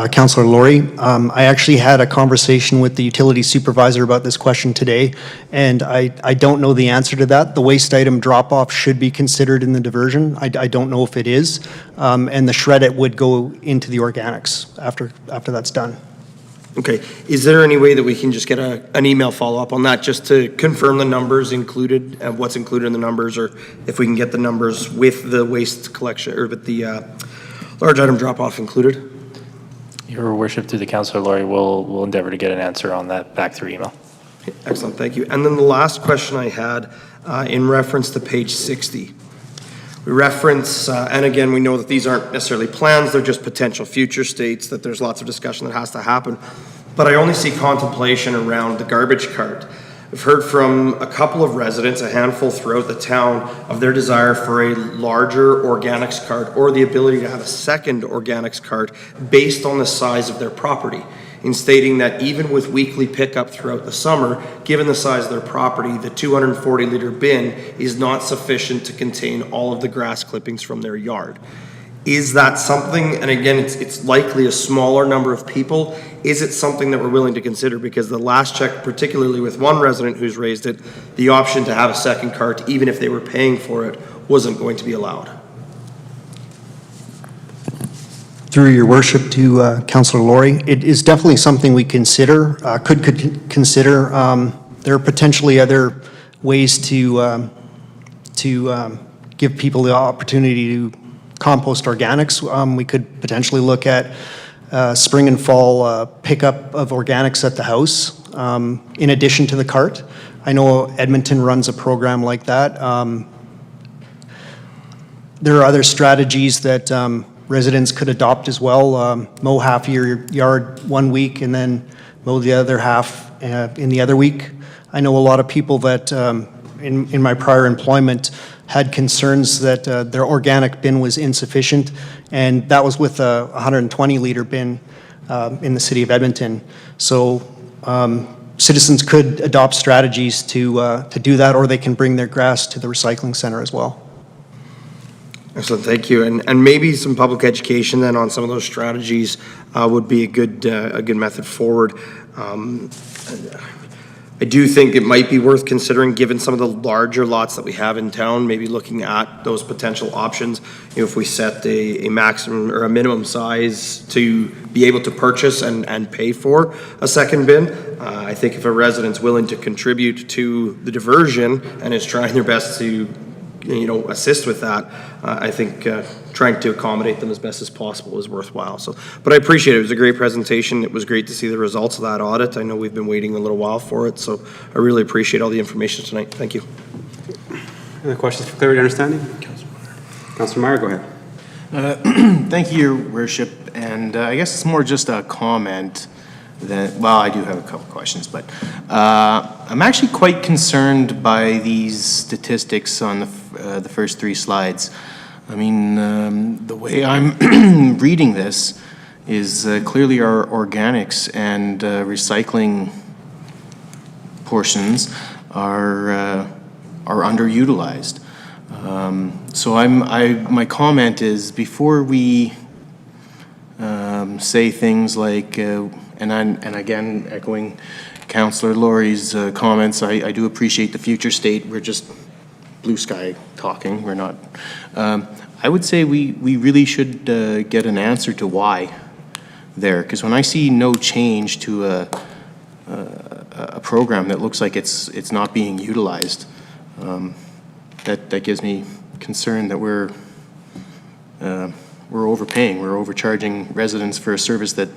Councillor Laurie, I actually had a conversation with the utility supervisor about this question today, and I don't know the answer to that. The waste item drop-off should be considered in the diversion. I don't know if it is, and the Shred It would go into the organics after that's done. Okay, is there any way that we can just get an email follow-up on that, just to confirm the numbers included, what's included in the numbers, or if we can get the numbers with the waste collection, or with the large item drop-off included? Your worship, through the Councillor Laurie, will endeavor to get an answer on that back through email. Okay, excellent, thank you. And then the last question I had in reference to page 60. We reference, and again, we know that these aren't necessarily plans, they're just potential future states, that there's lots of discussion that has to happen. But I only see contemplation around the garbage cart. I've heard from a couple of residents, a handful throughout the town, of their desire for a larger organics cart or the ability to have a second organics cart based on the size of their property, in stating that even with weekly pickup throughout the summer, given the size of their property, the 240-liter bin is not sufficient to contain all of the grass clippings from their yard. Is that something, and again, it's likely a smaller number of people, is it something that we're willing to consider? Because the last check, particularly with one resident who's raised it, the option to have a second cart, even if they were paying for it, wasn't going to be allowed. Through your worship to Councillor Laurie, it is definitely something we consider, could consider. There are potentially other ways to give people the opportunity to compost organics. We could potentially look at spring and fall pickup of organics at the house in addition to the cart. I know Edmonton runs a program like that. There are other strategies that residents could adopt as well. Mow half your yard one week and then mow the other half in the other week. I know a lot of people that in my prior employment had concerns that their organic bin was insufficient, and that was with a 120-liter bin in the city of Edmonton. So citizens could adopt strategies to do that, or they can bring their grass to the recycling center as well. Excellent, thank you. And maybe some public education then on some of those strategies would be a good method forward. I do think it might be worth considering, given some of the larger lots that we have in town, maybe looking at those potential options. You know, if we set a maximum or a minimum size to be able to purchase and pay for a second bin, I think if a resident's willing to contribute to the diversion and is trying their best to, you know, assist with that, I think trying to accommodate them as best as possible is worthwhile. So, but I appreciate it. It was a great presentation. It was great to see the results of that audit. I know we've been waiting a little while for it, so I really appreciate all the information tonight. Thank you. Any questions for clarity and understanding? Councillor Meyer, go ahead. Thank you, Your Worship, and I guess it's more just a comment than, well, I do have a couple questions, but I'm actually quite concerned by these statistics on the first three slides. I mean, the way I'm reading this is clearly our organics and recycling portions are underutilized. So my comment is, before we say things like, and again, echoing Councillor Laurie's comments, I do appreciate the future state. We're just blue sky talking. We're not. I would say we really should get an answer to why there, because when I see no change to a program that looks like it's not being utilized, that gives me concern that we're overpaying, we're overcharging residents for a service that,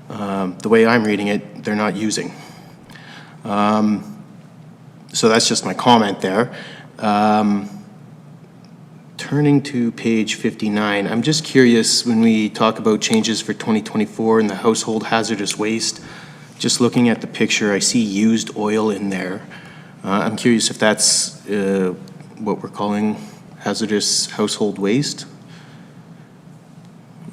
the way I'm reading it, they're not using. So that's just my comment there. Turning to page 59, I'm just curious when we talk about changes for 2024 in the household hazardous waste, just looking at the picture, I see used oil in there. I'm curious if that's what we're calling hazardous household waste?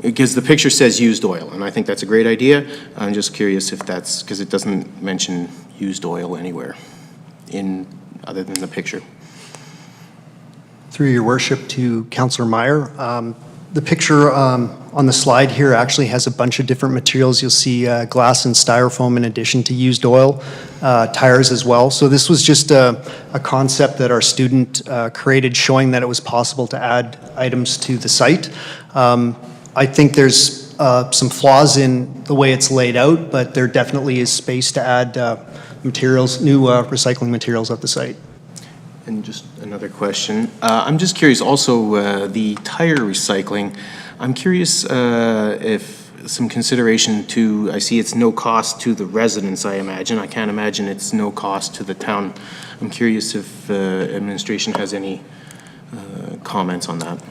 Because the picture says used oil, and I think that's a great idea. I'm just curious if that's, because it doesn't mention used oil anywhere other than the picture. Through your worship to Councillor Meyer, the picture on the slide here actually has a bunch of different materials. You'll see glass and styrofoam in addition to used oil, tires as well. So this was just a concept that our student created showing that it was possible to add items to the site. I think there's some flaws in the way it's laid out, but there definitely is space to add materials, new recycling materials at the site. And just another question. I'm just curious also, the tire recycling, I'm curious if some consideration to, I see it's no cost to the residents, I imagine. I can't imagine it's no cost to the town. I'm curious if administration has any comments on that.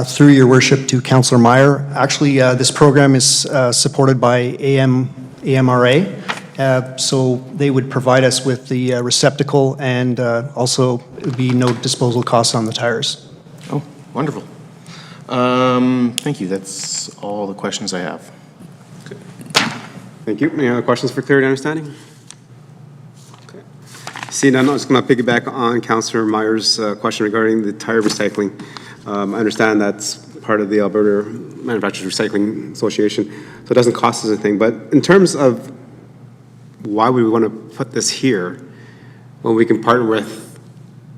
Through your worship to Councillor Meyer, actually this program is supported by AMRA. So they would provide us with the receptacle, and also it would be no disposal costs on the tires. Oh, wonderful. Thank you. That's all the questions I have. Okay. Thank you. Any other questions for clarity and understanding? Okay. Seeing none, I'm just going to piggyback on Councillor Meyer's question regarding the tire recycling. I understand that's part of the Alberta Manufacturers Recycling Association, so it doesn't cost us anything. But in terms of why would we want to put this here when we can partner with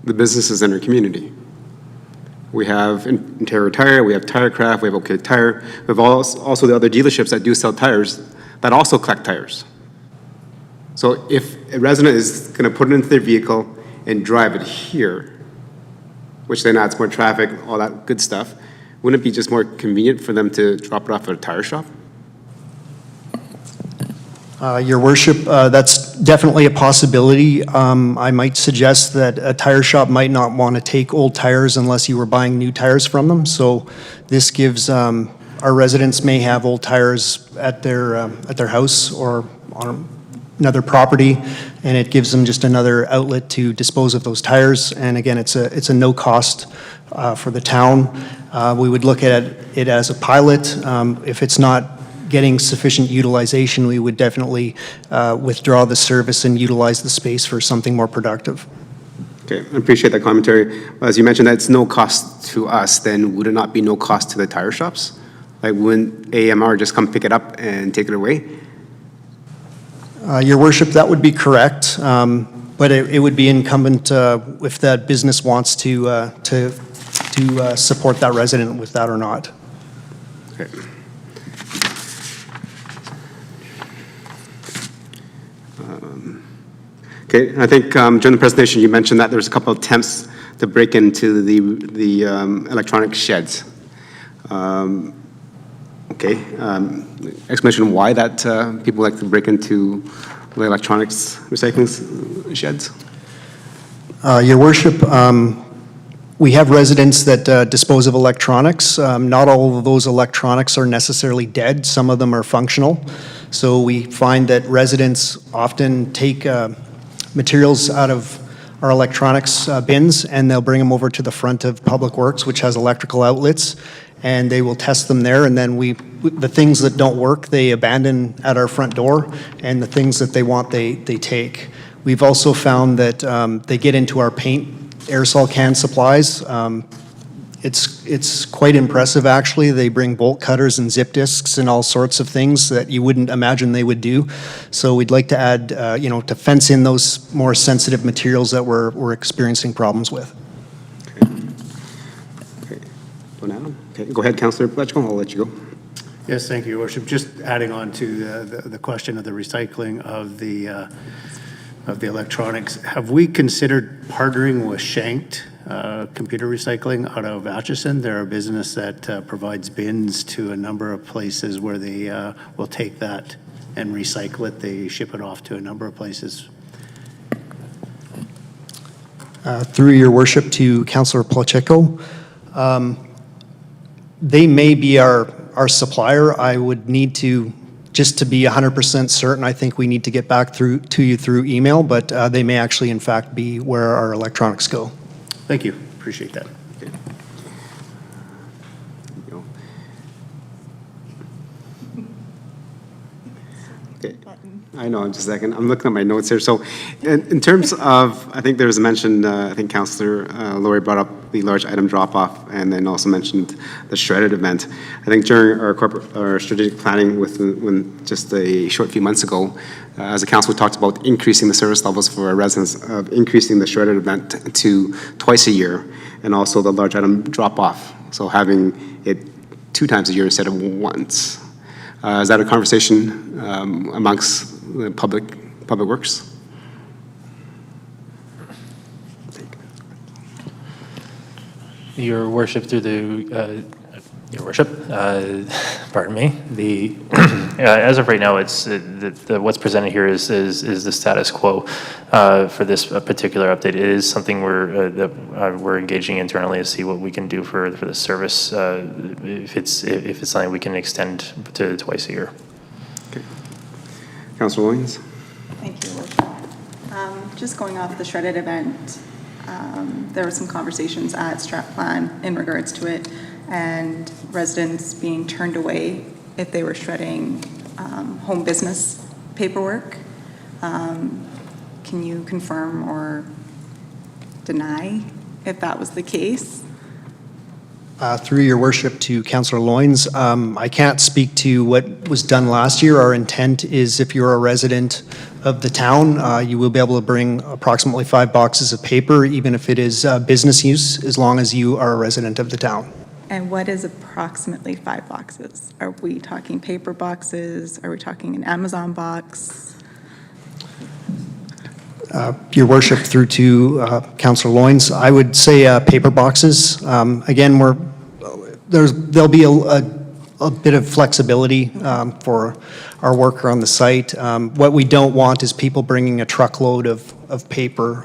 the businesses in our community? We have Ontario Tire, we have Tirecraft, we have OK Tire, we have also the other dealerships that do sell tires that also collect tires. So if a resident is going to put it into their vehicle and drive it here, which then adds more traffic, all that good stuff, wouldn't it be just more convenient for them to drop it off at a tire shop? Your worship, that's definitely a possibility. I might suggest that a tire shop might not want to take old tires unless you were buying new tires from them. So this gives our residents may have old tires at their house or on another property, and it gives them just another outlet to dispose of those tires. And again, it's a no cost for the town. We would look at it as a pilot. If it's not getting sufficient utilization, we would definitely withdraw the service and utilize the space for something more productive. Okay, I appreciate that commentary. As you mentioned, that's no cost to us, then would it not be no cost to the tire shops? Like, wouldn't AMR just come pick it up and take it away? Your worship, that would be correct, but it would be incumbent if that business wants to support that resident with that or not. Okay. Okay, I think during the presentation you mentioned that there's a couple of attempts to break into the electronic sheds. Okay, explanation why that people like to break into the electronics recycling sheds? Your worship, we have residents that dispose of electronics. Not all of those electronics are necessarily dead. Some of them are functional. So we find that residents often take materials out of our electronics bins, and they'll bring them over to the front of Public Works, which has electrical outlets, and they will test them there, and then the things that don't work, they abandon at our front door, and the things that they want, they take. We've also found that they get into our paint aerosol can supplies. It's quite impressive, actually. They bring bolt cutters and zip disks and all sorts of things that you wouldn't imagine they would do. So we'd like to add, to fence in those more sensitive materials that we're experiencing problems with. Okay. Okay. Go ahead, Councillor Pletchko. I'll let you go. Yes, thank you, Your Worship. Just adding on to the question of the recycling of the of the electronics. Have we considered partnering with Shanked Computer Recycling out of Atchison? They're a business that provides bins to a number of places where they will take that and recycle it. They ship it off to a number of places. Through your worship to Councillor Pacheco, they may be our supplier. I would need to, just to be 100% certain, I think we need to get back to you through email, but they may actually in fact be where our electronics go. Thank you. Appreciate that. Okay. Okay. I know, just a second. I'm looking at my notes here. So in terms of, I think there was a mention, I think Councillor Laurie brought up the large item drop-off and then also mentioned the shredded event. I think during our strategic planning when just a short few months ago, as a council, we talked about increasing the service levels for our residents, of increasing the shredded event to twice a year, and also the large item drop-off. So having it 2 times a year instead of once. Is that a conversation amongst the public works? Your worship, through the, your worship, pardon me, as of right now, it's, what's presented here is the status quo for this particular update. It is something we're engaging internally to see what we can do for the service, if it's something we can extend to twice a year. Okay. Councillor Williams? Thank you, Worship. Just going off the shredded event, there were some conversations at Strat Plan in regards to it, and residents being turned away if they were shredding home business paperwork. Can you confirm or deny if that was the case? Through your worship to Councillor Loynes, I can't speak to what was done last year. Our intent is if you're a resident of the town, you will be able to bring approximately 5 boxes of paper, even if it is business use, as long as you are a resident of the town. And what is approximately 5 boxes? Are we talking paper boxes? Are we talking an Amazon box? Your worship, through to Councillor Loynes, I would say paper boxes. Again, there'll be a bit of flexibility for our worker on the site. What we don't want is people bringing a truckload of paper.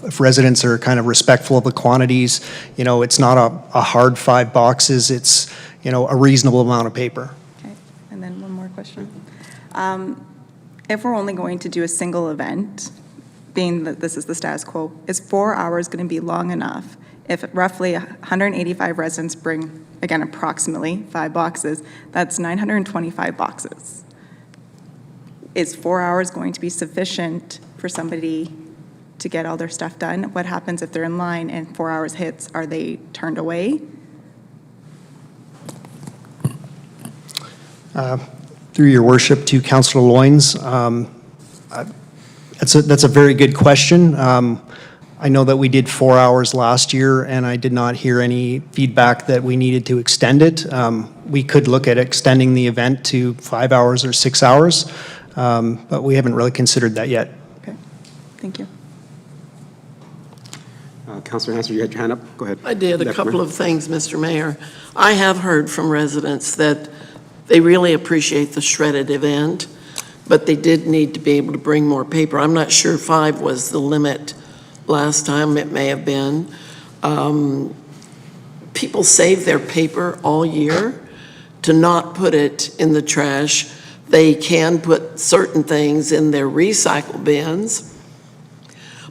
If residents are kind of respectful of the quantities, it's not a hard 5 boxes, it's, a reasonable amount of paper. Okay, and then one more question. If we're only going to do a single event, being that this is the status quo, is 4 hours going to be long enough if roughly 185 residents bring, again, approximately 5 boxes, that's 925 boxes. Is 4 hours going to be sufficient for somebody to get all their stuff done? What happens if they're in line and 4 hours hits? Are they turned away? Through your worship to Councillor Loynes, that's a very good question. I know that we did 4 hours last year, and I did not hear any feedback that we needed to extend it. We could look at extending the event to 5 hours or 6 hours, but we haven't really considered that yet. Okay, thank you. Councillor Hanson, you had your hand up. Go ahead. I did a couple of things, Mr. Mayor. I have heard from residents that they really appreciate the shredded event, but they did need to be able to bring more paper. I'm not sure 5 was the limit last time. It may have been. People save their paper all year to not put it in the trash. They can put certain things in their recycle bins.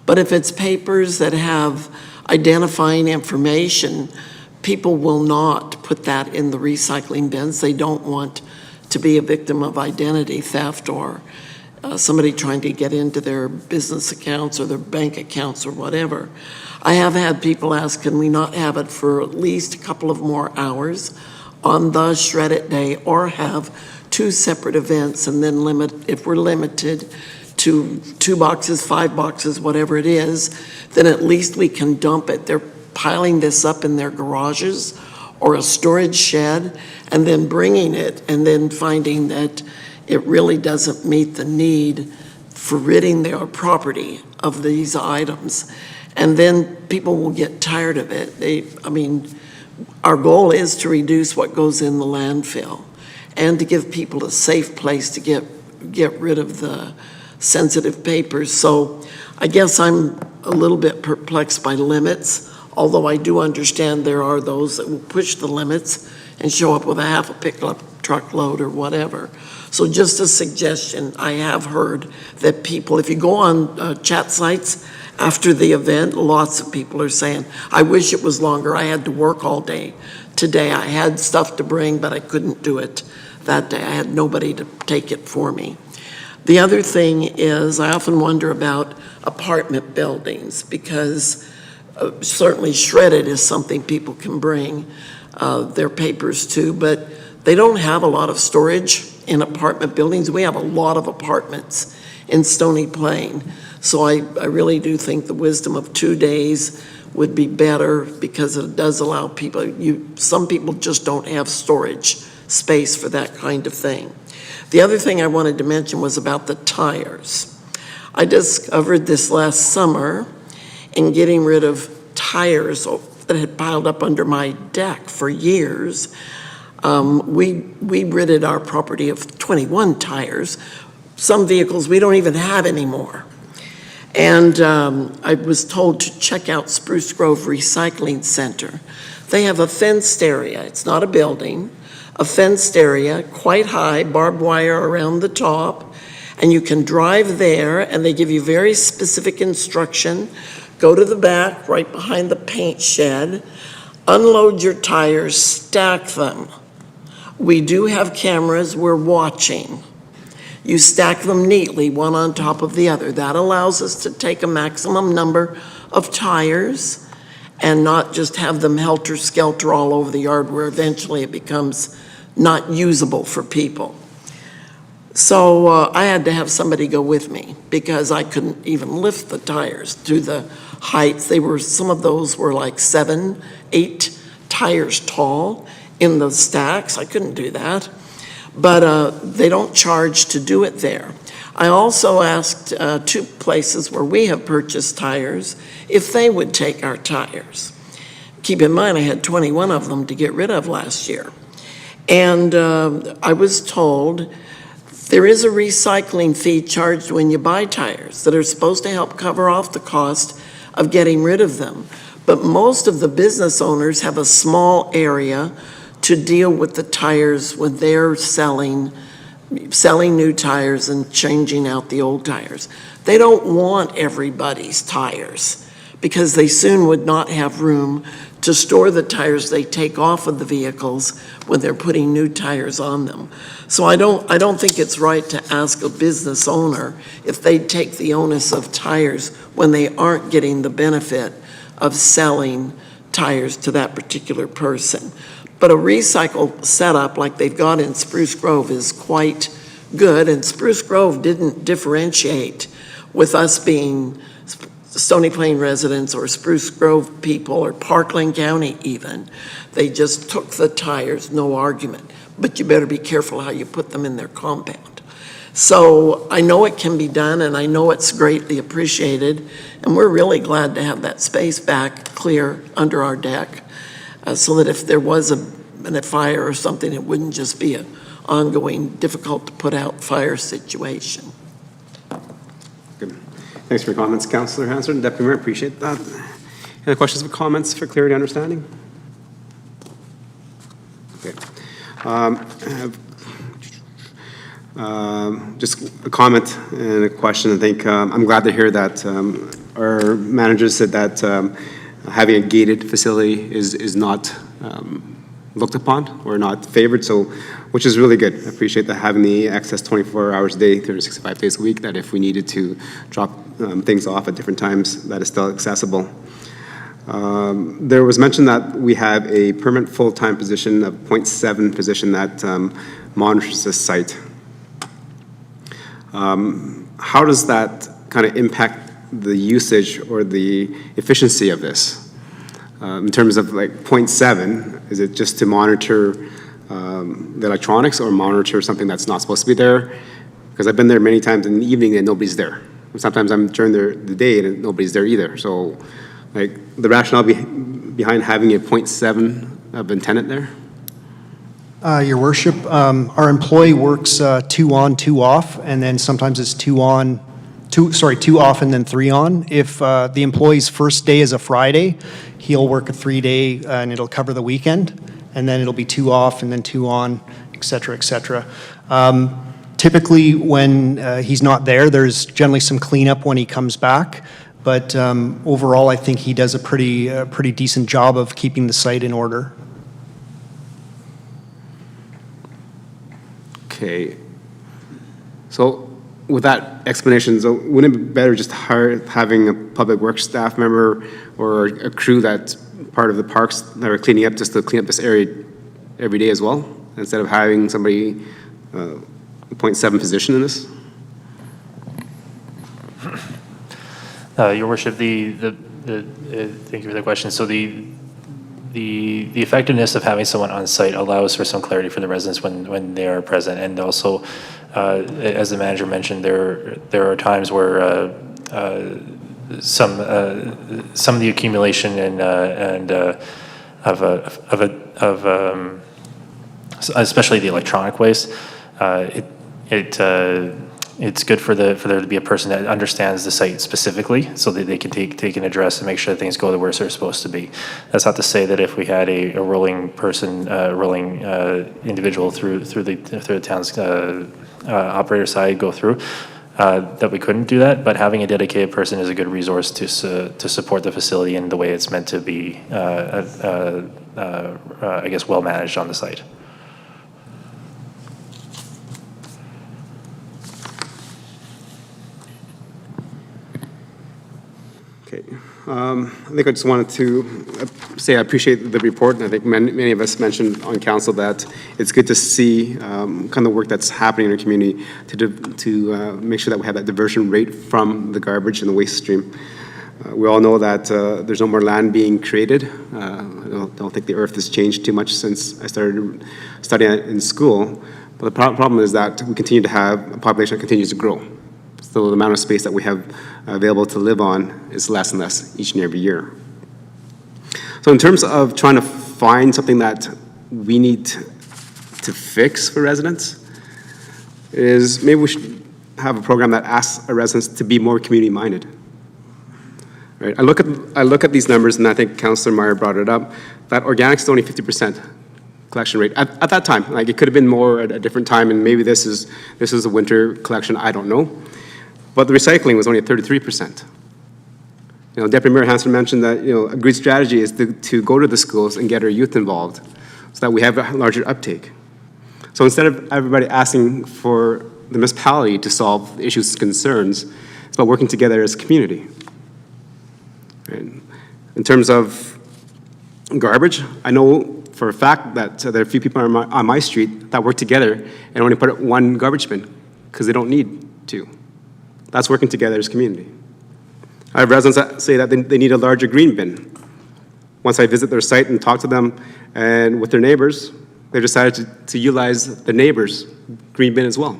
But if it's papers that have identifying information, people will not put that in the recycling bins. They don't want to be a victim of identity theft or somebody trying to get into their business accounts or their bank accounts or whatever. I have had people ask, can we not have it for at least a couple of more hours on the shredded day, or have 2 separate events and then if we're limited to 2 boxes, 5 boxes, whatever it is, then at least we can dump it. They're piling this up in their garages or a storage shed and then bringing it and then finding that it really doesn't meet the need for ridding their property of these items. And then people will get tired of it. I mean, our goal is to reduce what goes in the landfill and to give people a safe place to get rid of the sensitive papers. So I guess I'm a little bit perplexed by limits, although I do understand there are those that will push the limits and show up with a half a pickup truckload or whatever. So just a suggestion, I have heard that people, if you go on chat sites after the event, lots of people are saying, I wish it was longer. I had to work all day today. I had stuff to bring, but I couldn't do it that day. I had nobody to take it for me. The other thing is, I often wonder about apartment buildings, because certainly shredded is something people can bring their papers to, but they don't have a lot of storage in apartment buildings. We have a lot of apartments in Stony Plain. So I really do think the wisdom of 2 days would be better, because it does allow people, some people just don't have storage space for that kind of thing. The other thing I wanted to mention was about the tires. I discovered this last summer in getting rid of tires that had piled up under my deck for years. We ridded our property of 21 tires. Some vehicles we don't even have anymore. And I was told to check out Spruce Grove Recycling Center. They have a fenced area. It's not a building. A fenced area, quite high, barbed wire around the top, and you can drive there, and they give you very specific instruction. Go to the back, right behind the paint shed, unload your tires, stack them. We do have cameras, we're watching. You stack them neatly, one on top of the other. That allows us to take a maximum number of tires and not just have them helter-skelter all over the yard, where eventually it becomes not usable for people. So I had to have somebody go with me, because I couldn't even lift the tires to the heights. Some of those were like 7, 8 tires tall in the stacks. I couldn't do that. But they don't charge to do it there. I also asked 2 places where we have purchased tires if they would take our tires. Keep in mind, I had 21 of them to get rid of last year. And I was told there is a recycling fee charged when you buy tires that are supposed to help cover off the cost of getting rid of them. But most of the business owners have a small area to deal with the tires when they're selling new tires and changing out the old tires. They don't want everybody's tires, because they soon would not have room to store the tires they take off of the vehicles when they're putting new tires on them. So I don't think it's right to ask a business owner if they take the onus of tires when they aren't getting the benefit of selling tires to that particular person. But a recycle setup like they've got in Spruce Grove is quite good, and Spruce Grove didn't differentiate with us being Stony Plain residents or Spruce Grove people or Parkland County even. They just took the tires, no argument. But you better be careful how you put them in their compound. So I know it can be done, and I know it's greatly appreciated, and we're really glad to have that space back clear under our deck, so that if there was a fire or something, it wouldn't just be an ongoing, difficult to put out fire situation. Good. Thanks for your comments, Councillor Hansard. Deputy Mayor, appreciate that. Any questions or comments for clarity and understanding? Okay. Just a comment and a question. I think I'm glad to hear that our managers said that having a gated facility is not looked upon or not favored, so which is really good. I appreciate that, having the access 24 hours a day, 365 days a week, that if we needed to drop things off at different times, that is still accessible. There was mention that we have a permanent full-time position, a 0.7 position that monitors this site. How does that kind of impact the usage or the efficiency of this? In terms of like 0.7, is it just to monitor the electronics, or monitor something that's not supposed to be there? Because I've been there many times in the evening and nobody's there. Sometimes I'm during the day and nobody's there either. So, like, the rationale behind having a 0.7 of a tenant there? Your worship, our employee works 2 on, 2 off, and then sometimes it's 2 off and then 3 on. If the employee's first day is a Friday, he'll work a 3-day and it'll cover the weekend, and then it'll be 2 off and then 2 on, et cetera, et cetera. Typically, when he's not there, there's generally some cleanup when he comes back, but overall, I think he does a pretty decent job of keeping the site in order. Okay. So with that explanation, so wouldn't it be better just having a public works staff member or a crew that's part of the parks that are cleaning up just to clean up this area every day as well, instead of having somebody 0.7 position in this? Your worship, thank you for the question. So the effectiveness of having someone on site allows for some clarity for the residents when they are present, and also, as the manager mentioned, there are times where some of the accumulation especially the electronic waste, it's good for there to be a person that understands the site specifically, so that they can take an address and make sure that things go to where they're supposed to be. That's not to say that if we had a rolling person, rolling individual through the town's operator side go through, that we couldn't do that. But having a dedicated person is a good resource to support the facility in the way it's meant to be, I guess, well managed on the site. Okay. I think I just wanted to say I appreciate the report, and I think many of us mentioned on council that it's good to see kind of the work that's happening in our community to make sure that we have that diversion rate from the garbage and the waste stream. We all know that there's no more land being created. I don't think the earth has changed too much since I started studying it in school, but the problem is that we continue to have a population that continues to grow. So the amount of space that we have available to live on is less and less each and every year. So in terms of trying to find something that we need to fix for residents, is maybe we should have a program that asks our residents to be more community-minded. Right? I look at these numbers, and I think Councillor Meyer brought it up, that organics is only 50% collection rate. At that time, like, it could have been more at a different time, and maybe this is a winter collection, I don't know. But the recycling was only at 33%. You know, Deputy Mayor Hanson mentioned that, you know, a good strategy is to go to the schools and get our youth involved so that we have a larger uptake. So instead of everybody asking for the municipality to solve issues and concerns, it's about working together as a community. And in terms of garbage, I know for a fact that there are a few people on my street that work together and only put one garbage bin because they don't need to. That's working together as a community. I have residents that say that they need a larger green bin. Once I visit their site and talk to them and with their neighbors, they've decided to utilize the neighbors' green bin as well.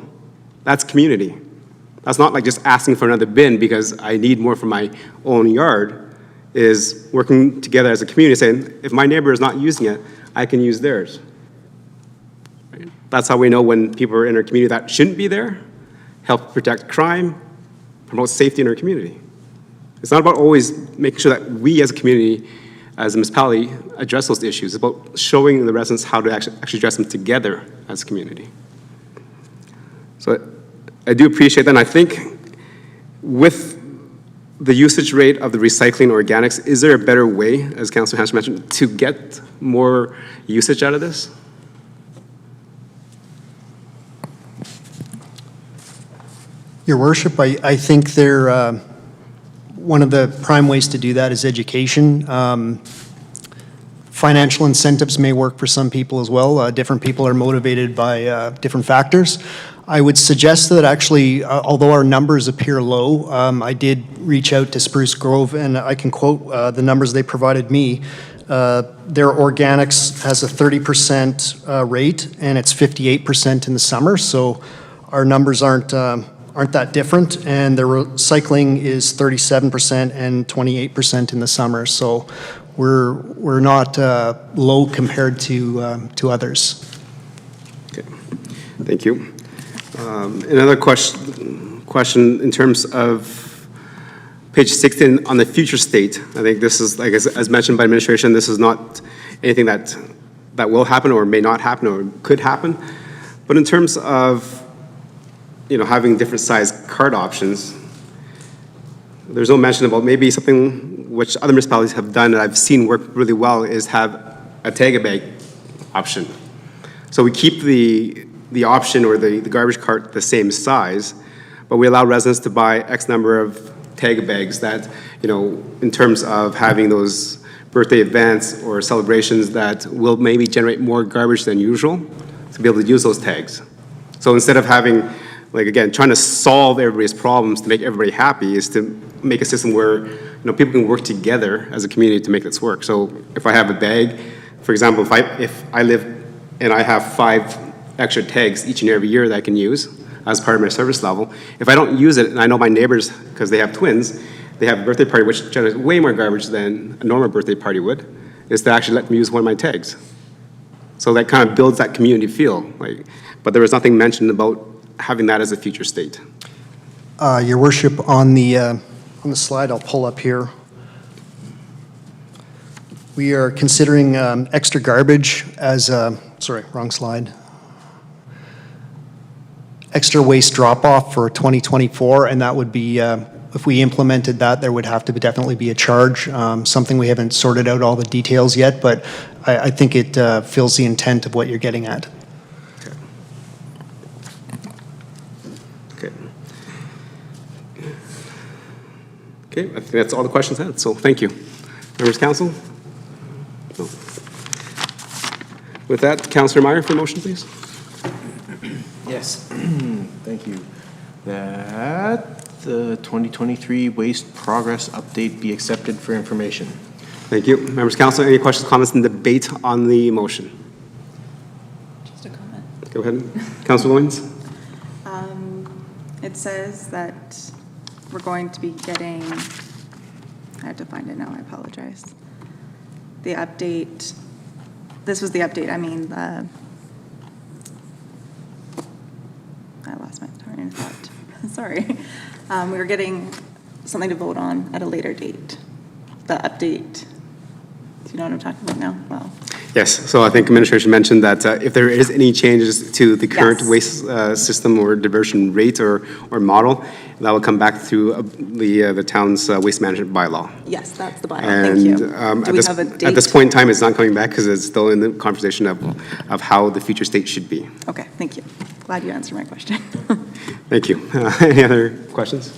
That's community. That's not like just asking for another bin because I need more for my own yard. Is working together as a community saying, if my neighbor is not using it, I can use theirs. Right? That's how we know when people are in our community that shouldn't be there, help protect crime, promote safety in our community. It's not about always making sure that we as a community, as a municipality, address those issues. It's about showing the residents how to actually address them together as a community. So I do appreciate that, and I think with the usage rate of the recycling organics, is there a better way, as Councillor Hanson mentioned, to get more usage out of this? Your Worship, I think one of the prime ways to do that is education. Financial incentives may work for some people as well. Different people are motivated by different factors. I would suggest that actually, although our numbers appear low, I did reach out to Spruce Grove, and I can quote the numbers they provided me. Their organics has a 30% rate, and it's 58% in the summer. So our numbers aren't that different, and the recycling is 37% and 28% in the summer. So we're not low compared to others. Okay, thank you. Another question in terms of page 16 on the future state. I think this is, like as mentioned by administration, this is not anything that will happen or may not happen or could happen. But in terms of, having different size cart options, there's no mention about maybe something which other municipalities have done that I've seen work really well is have a tag-a-bag option. So we keep the option or the garbage cart the same size, but we allow residents to buy X number of tag-a-bags that, in terms of having those birthday events or celebrations that will maybe generate more garbage than usual, to be able to use those tags. So instead of having, again, trying to solve everybody's problems to make everybody happy is to make a system where, people can work together as a community to make this work. So if I have a bag, for example, if I live and I have 5 extra tags each and every year that I can use as part of my service level, if I don't use it, and I know my neighbors, because they have twins, they have a birthday party which generates way more garbage than a normal birthday party would, is to actually let me use one of my tags. So that kind of builds that community feel. But there was nothing mentioned about having that as a future state. Your worship, on the slide I'll pull up here, we are considering extra garbage as sorry, wrong slide. Extra waste drop-off for 2024, and that would be, if we implemented that, there would have to definitely be a charge, something we haven't sorted out all the details yet, but I think it fills the intent of what you're getting at. Okay, I think that's all the questions I had, so thank you. Members of council? No. With that, Councillor Meyer for motion, please. Yes, thank you. That the 2023 waste progress update be accepted for information. Thank you. Members of council, any questions, comments, and debate on the motion? Just a comment. Go ahead. Councillor Williams? It says that we're going to be getting, I have to find it now, I apologize. The update, this was the update, I lost my train of thought. Sorry. We were getting something to vote on at a later date. The update. Do you know what I'm talking about now? Well. Yes, so I think administration mentioned that if there is any changes to the current Yes. waste system or diversion rate or model, that will come back through the town's waste management bylaw. Yes, that's the bylaw. And Thank you. Do we have a date? at this point in time, it's not coming back because it's still in the conversation of how the future state should be. Okay, thank you. Glad you answered my question. Thank you. Any other questions?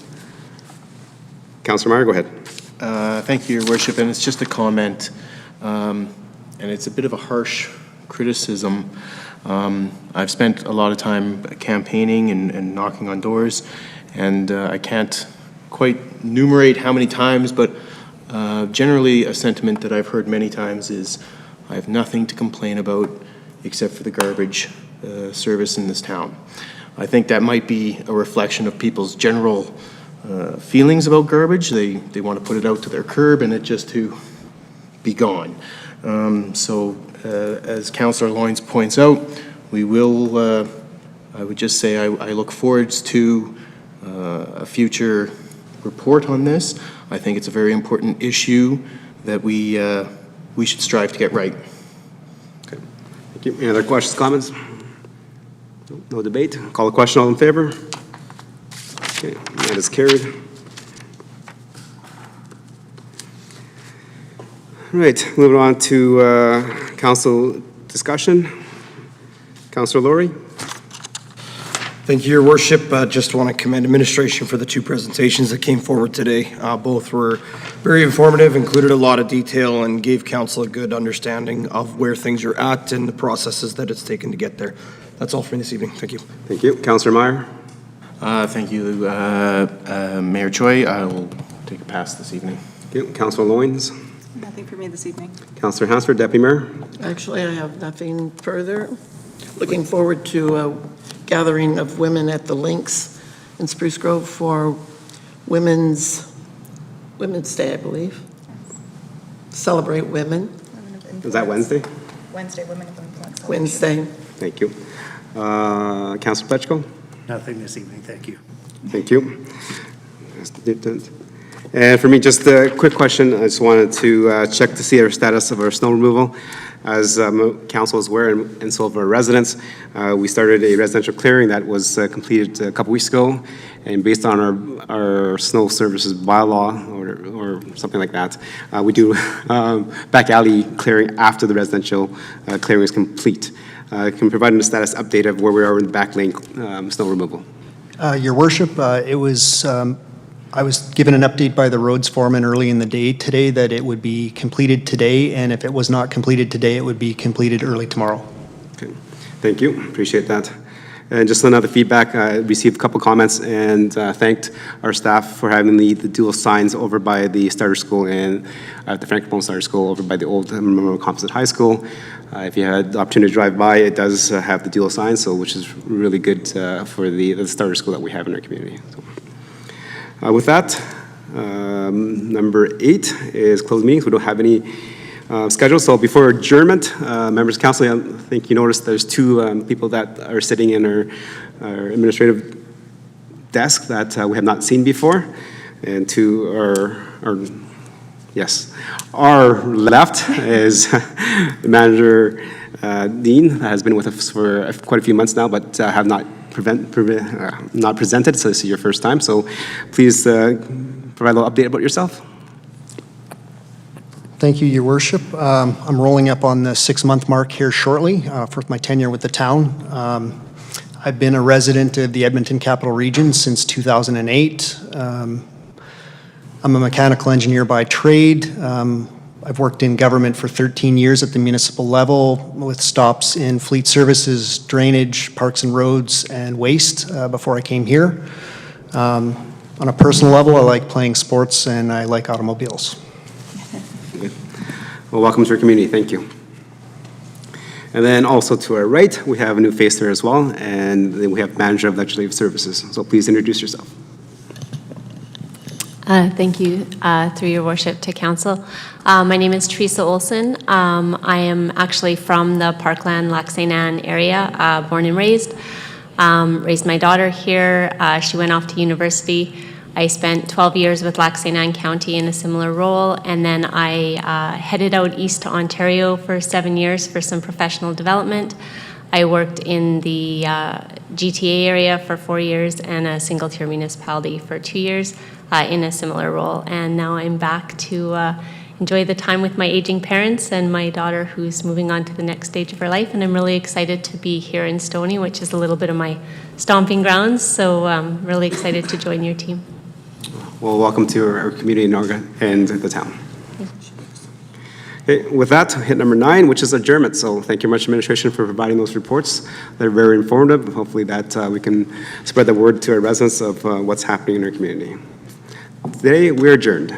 Councillor Meyer, go ahead. Thank you, Your Worship, and it's just a comment, and it's a bit of a harsh criticism. I've spent a lot of time campaigning and knocking on doors, and I can't quite enumerate how many times, but generally a sentiment that I've heard many times is, I have nothing to complain about except for the garbage service in this town. I think that might be a reflection of people's general feelings about garbage. They want to put it out to their curb and it just to be gone. So as Councillor Loynes points out, we will, I would just say I look forward to a future report on this. I think it's a very important issue that we should strive to get right. Okay. Thank you. Any other questions, comments? No debate. Call the question. All in favor? Okay, that is carried. All right, moving on to council discussion. Councillor Laurie. Thank you, Your Worship. Just want to commend administration for the 2 presentations that came forward today. Both were very informative, included a lot of detail, and gave council a good understanding of where things are at and the processes that it's taken to get there. That's all for me this evening. Thank you. Thank you. Councillor Meyer. Thank you, Mayor Choi. I will take a pass this evening. Okay. Councillor Loynes. Nothing for me this evening. Councillor Hansford, Deputy Mayor. Actually, I have nothing further. Looking forward to gathering of women at the Links in Spruce Grove for Women's Day, I believe. Celebrate women. Is that Wednesday? Wednesday, Women of Influence. Wednesday. Thank you. Councilor Pletchko? Nothing this evening, thank you. Thank you. And for me, just a quick question. I just wanted to check to see our status of our snow removal. As council is aware, and so of our residents, we started a residential clearing that was completed a couple weeks ago. And based on our snow services bylaw or something like that, we do back alley clearing after the residential clearing is complete. Can you provide a status update of where we are in the back lane snow removal? Your worship, I was given an update by the roads foreman early in the day today that it would be completed today, and if it was not completed today, it would be completed early tomorrow. Okay, thank you, appreciate that. And just another feedback, I received a couple comments and thanked our staff for having the dual signs over by the starter school and the Francophone Starter School over by the old Memorial Composite High School. If you had the opportunity to drive by, it does have the dual signs, so which is really good for the starter school that we have in our community. So. With that, number 8 is closed meetings. We don't have any scheduled. So before adjournment, members of council, I think you noticed there's 2 people that are sitting in our administrative desk that we have not seen before. And to our left is the manager, Dean, that has been with us for quite a few months now, but have not presented, so this is your first time. So please provide a little update about yourself. Thank you, Your Worship. I'm rolling up on the 6-month mark here shortly for my tenure with the town. I've been a resident of the Edmonton Capital Region since 2008. I'm a mechanical engineer by trade. I've worked in government for 13 years at the municipal level with stops in fleet services, drainage, parks and roads, and waste before I came here. On a personal level, I like playing sports and I like automobiles. Well, welcome to our community. Thank you. And then also to our right, we have a new face there as well, and then we have manager of legislative services. So please introduce yourself. Thank you, through your worship, to council. My name is Teresa Olson. I am actually from the Parkland, Lac St. Anne area, born and raised. Raised my daughter here. She went off to university. I spent 12 years with Lac St. Anne County in a similar role, and then I headed out east to Ontario for 7 years for some professional development. I worked in the GTA area for 4 years and a single-tier municipality for 2 years in a similar role. And now I'm back to enjoy the time with my aging parents and my daughter who's moving on to the next stage of her life. And I'm really excited to be here in Stony, which is a little bit of my stomping grounds. So I'm really excited to join your team. Well, welcome to our community in Norga and the town. Okay, with that, hit number 9, which is adjournment. So thank you much, administration, for providing those reports. They're very informative. Hopefully that we can spread the word to our residents of what's happening in our community. Today, we're adjourned.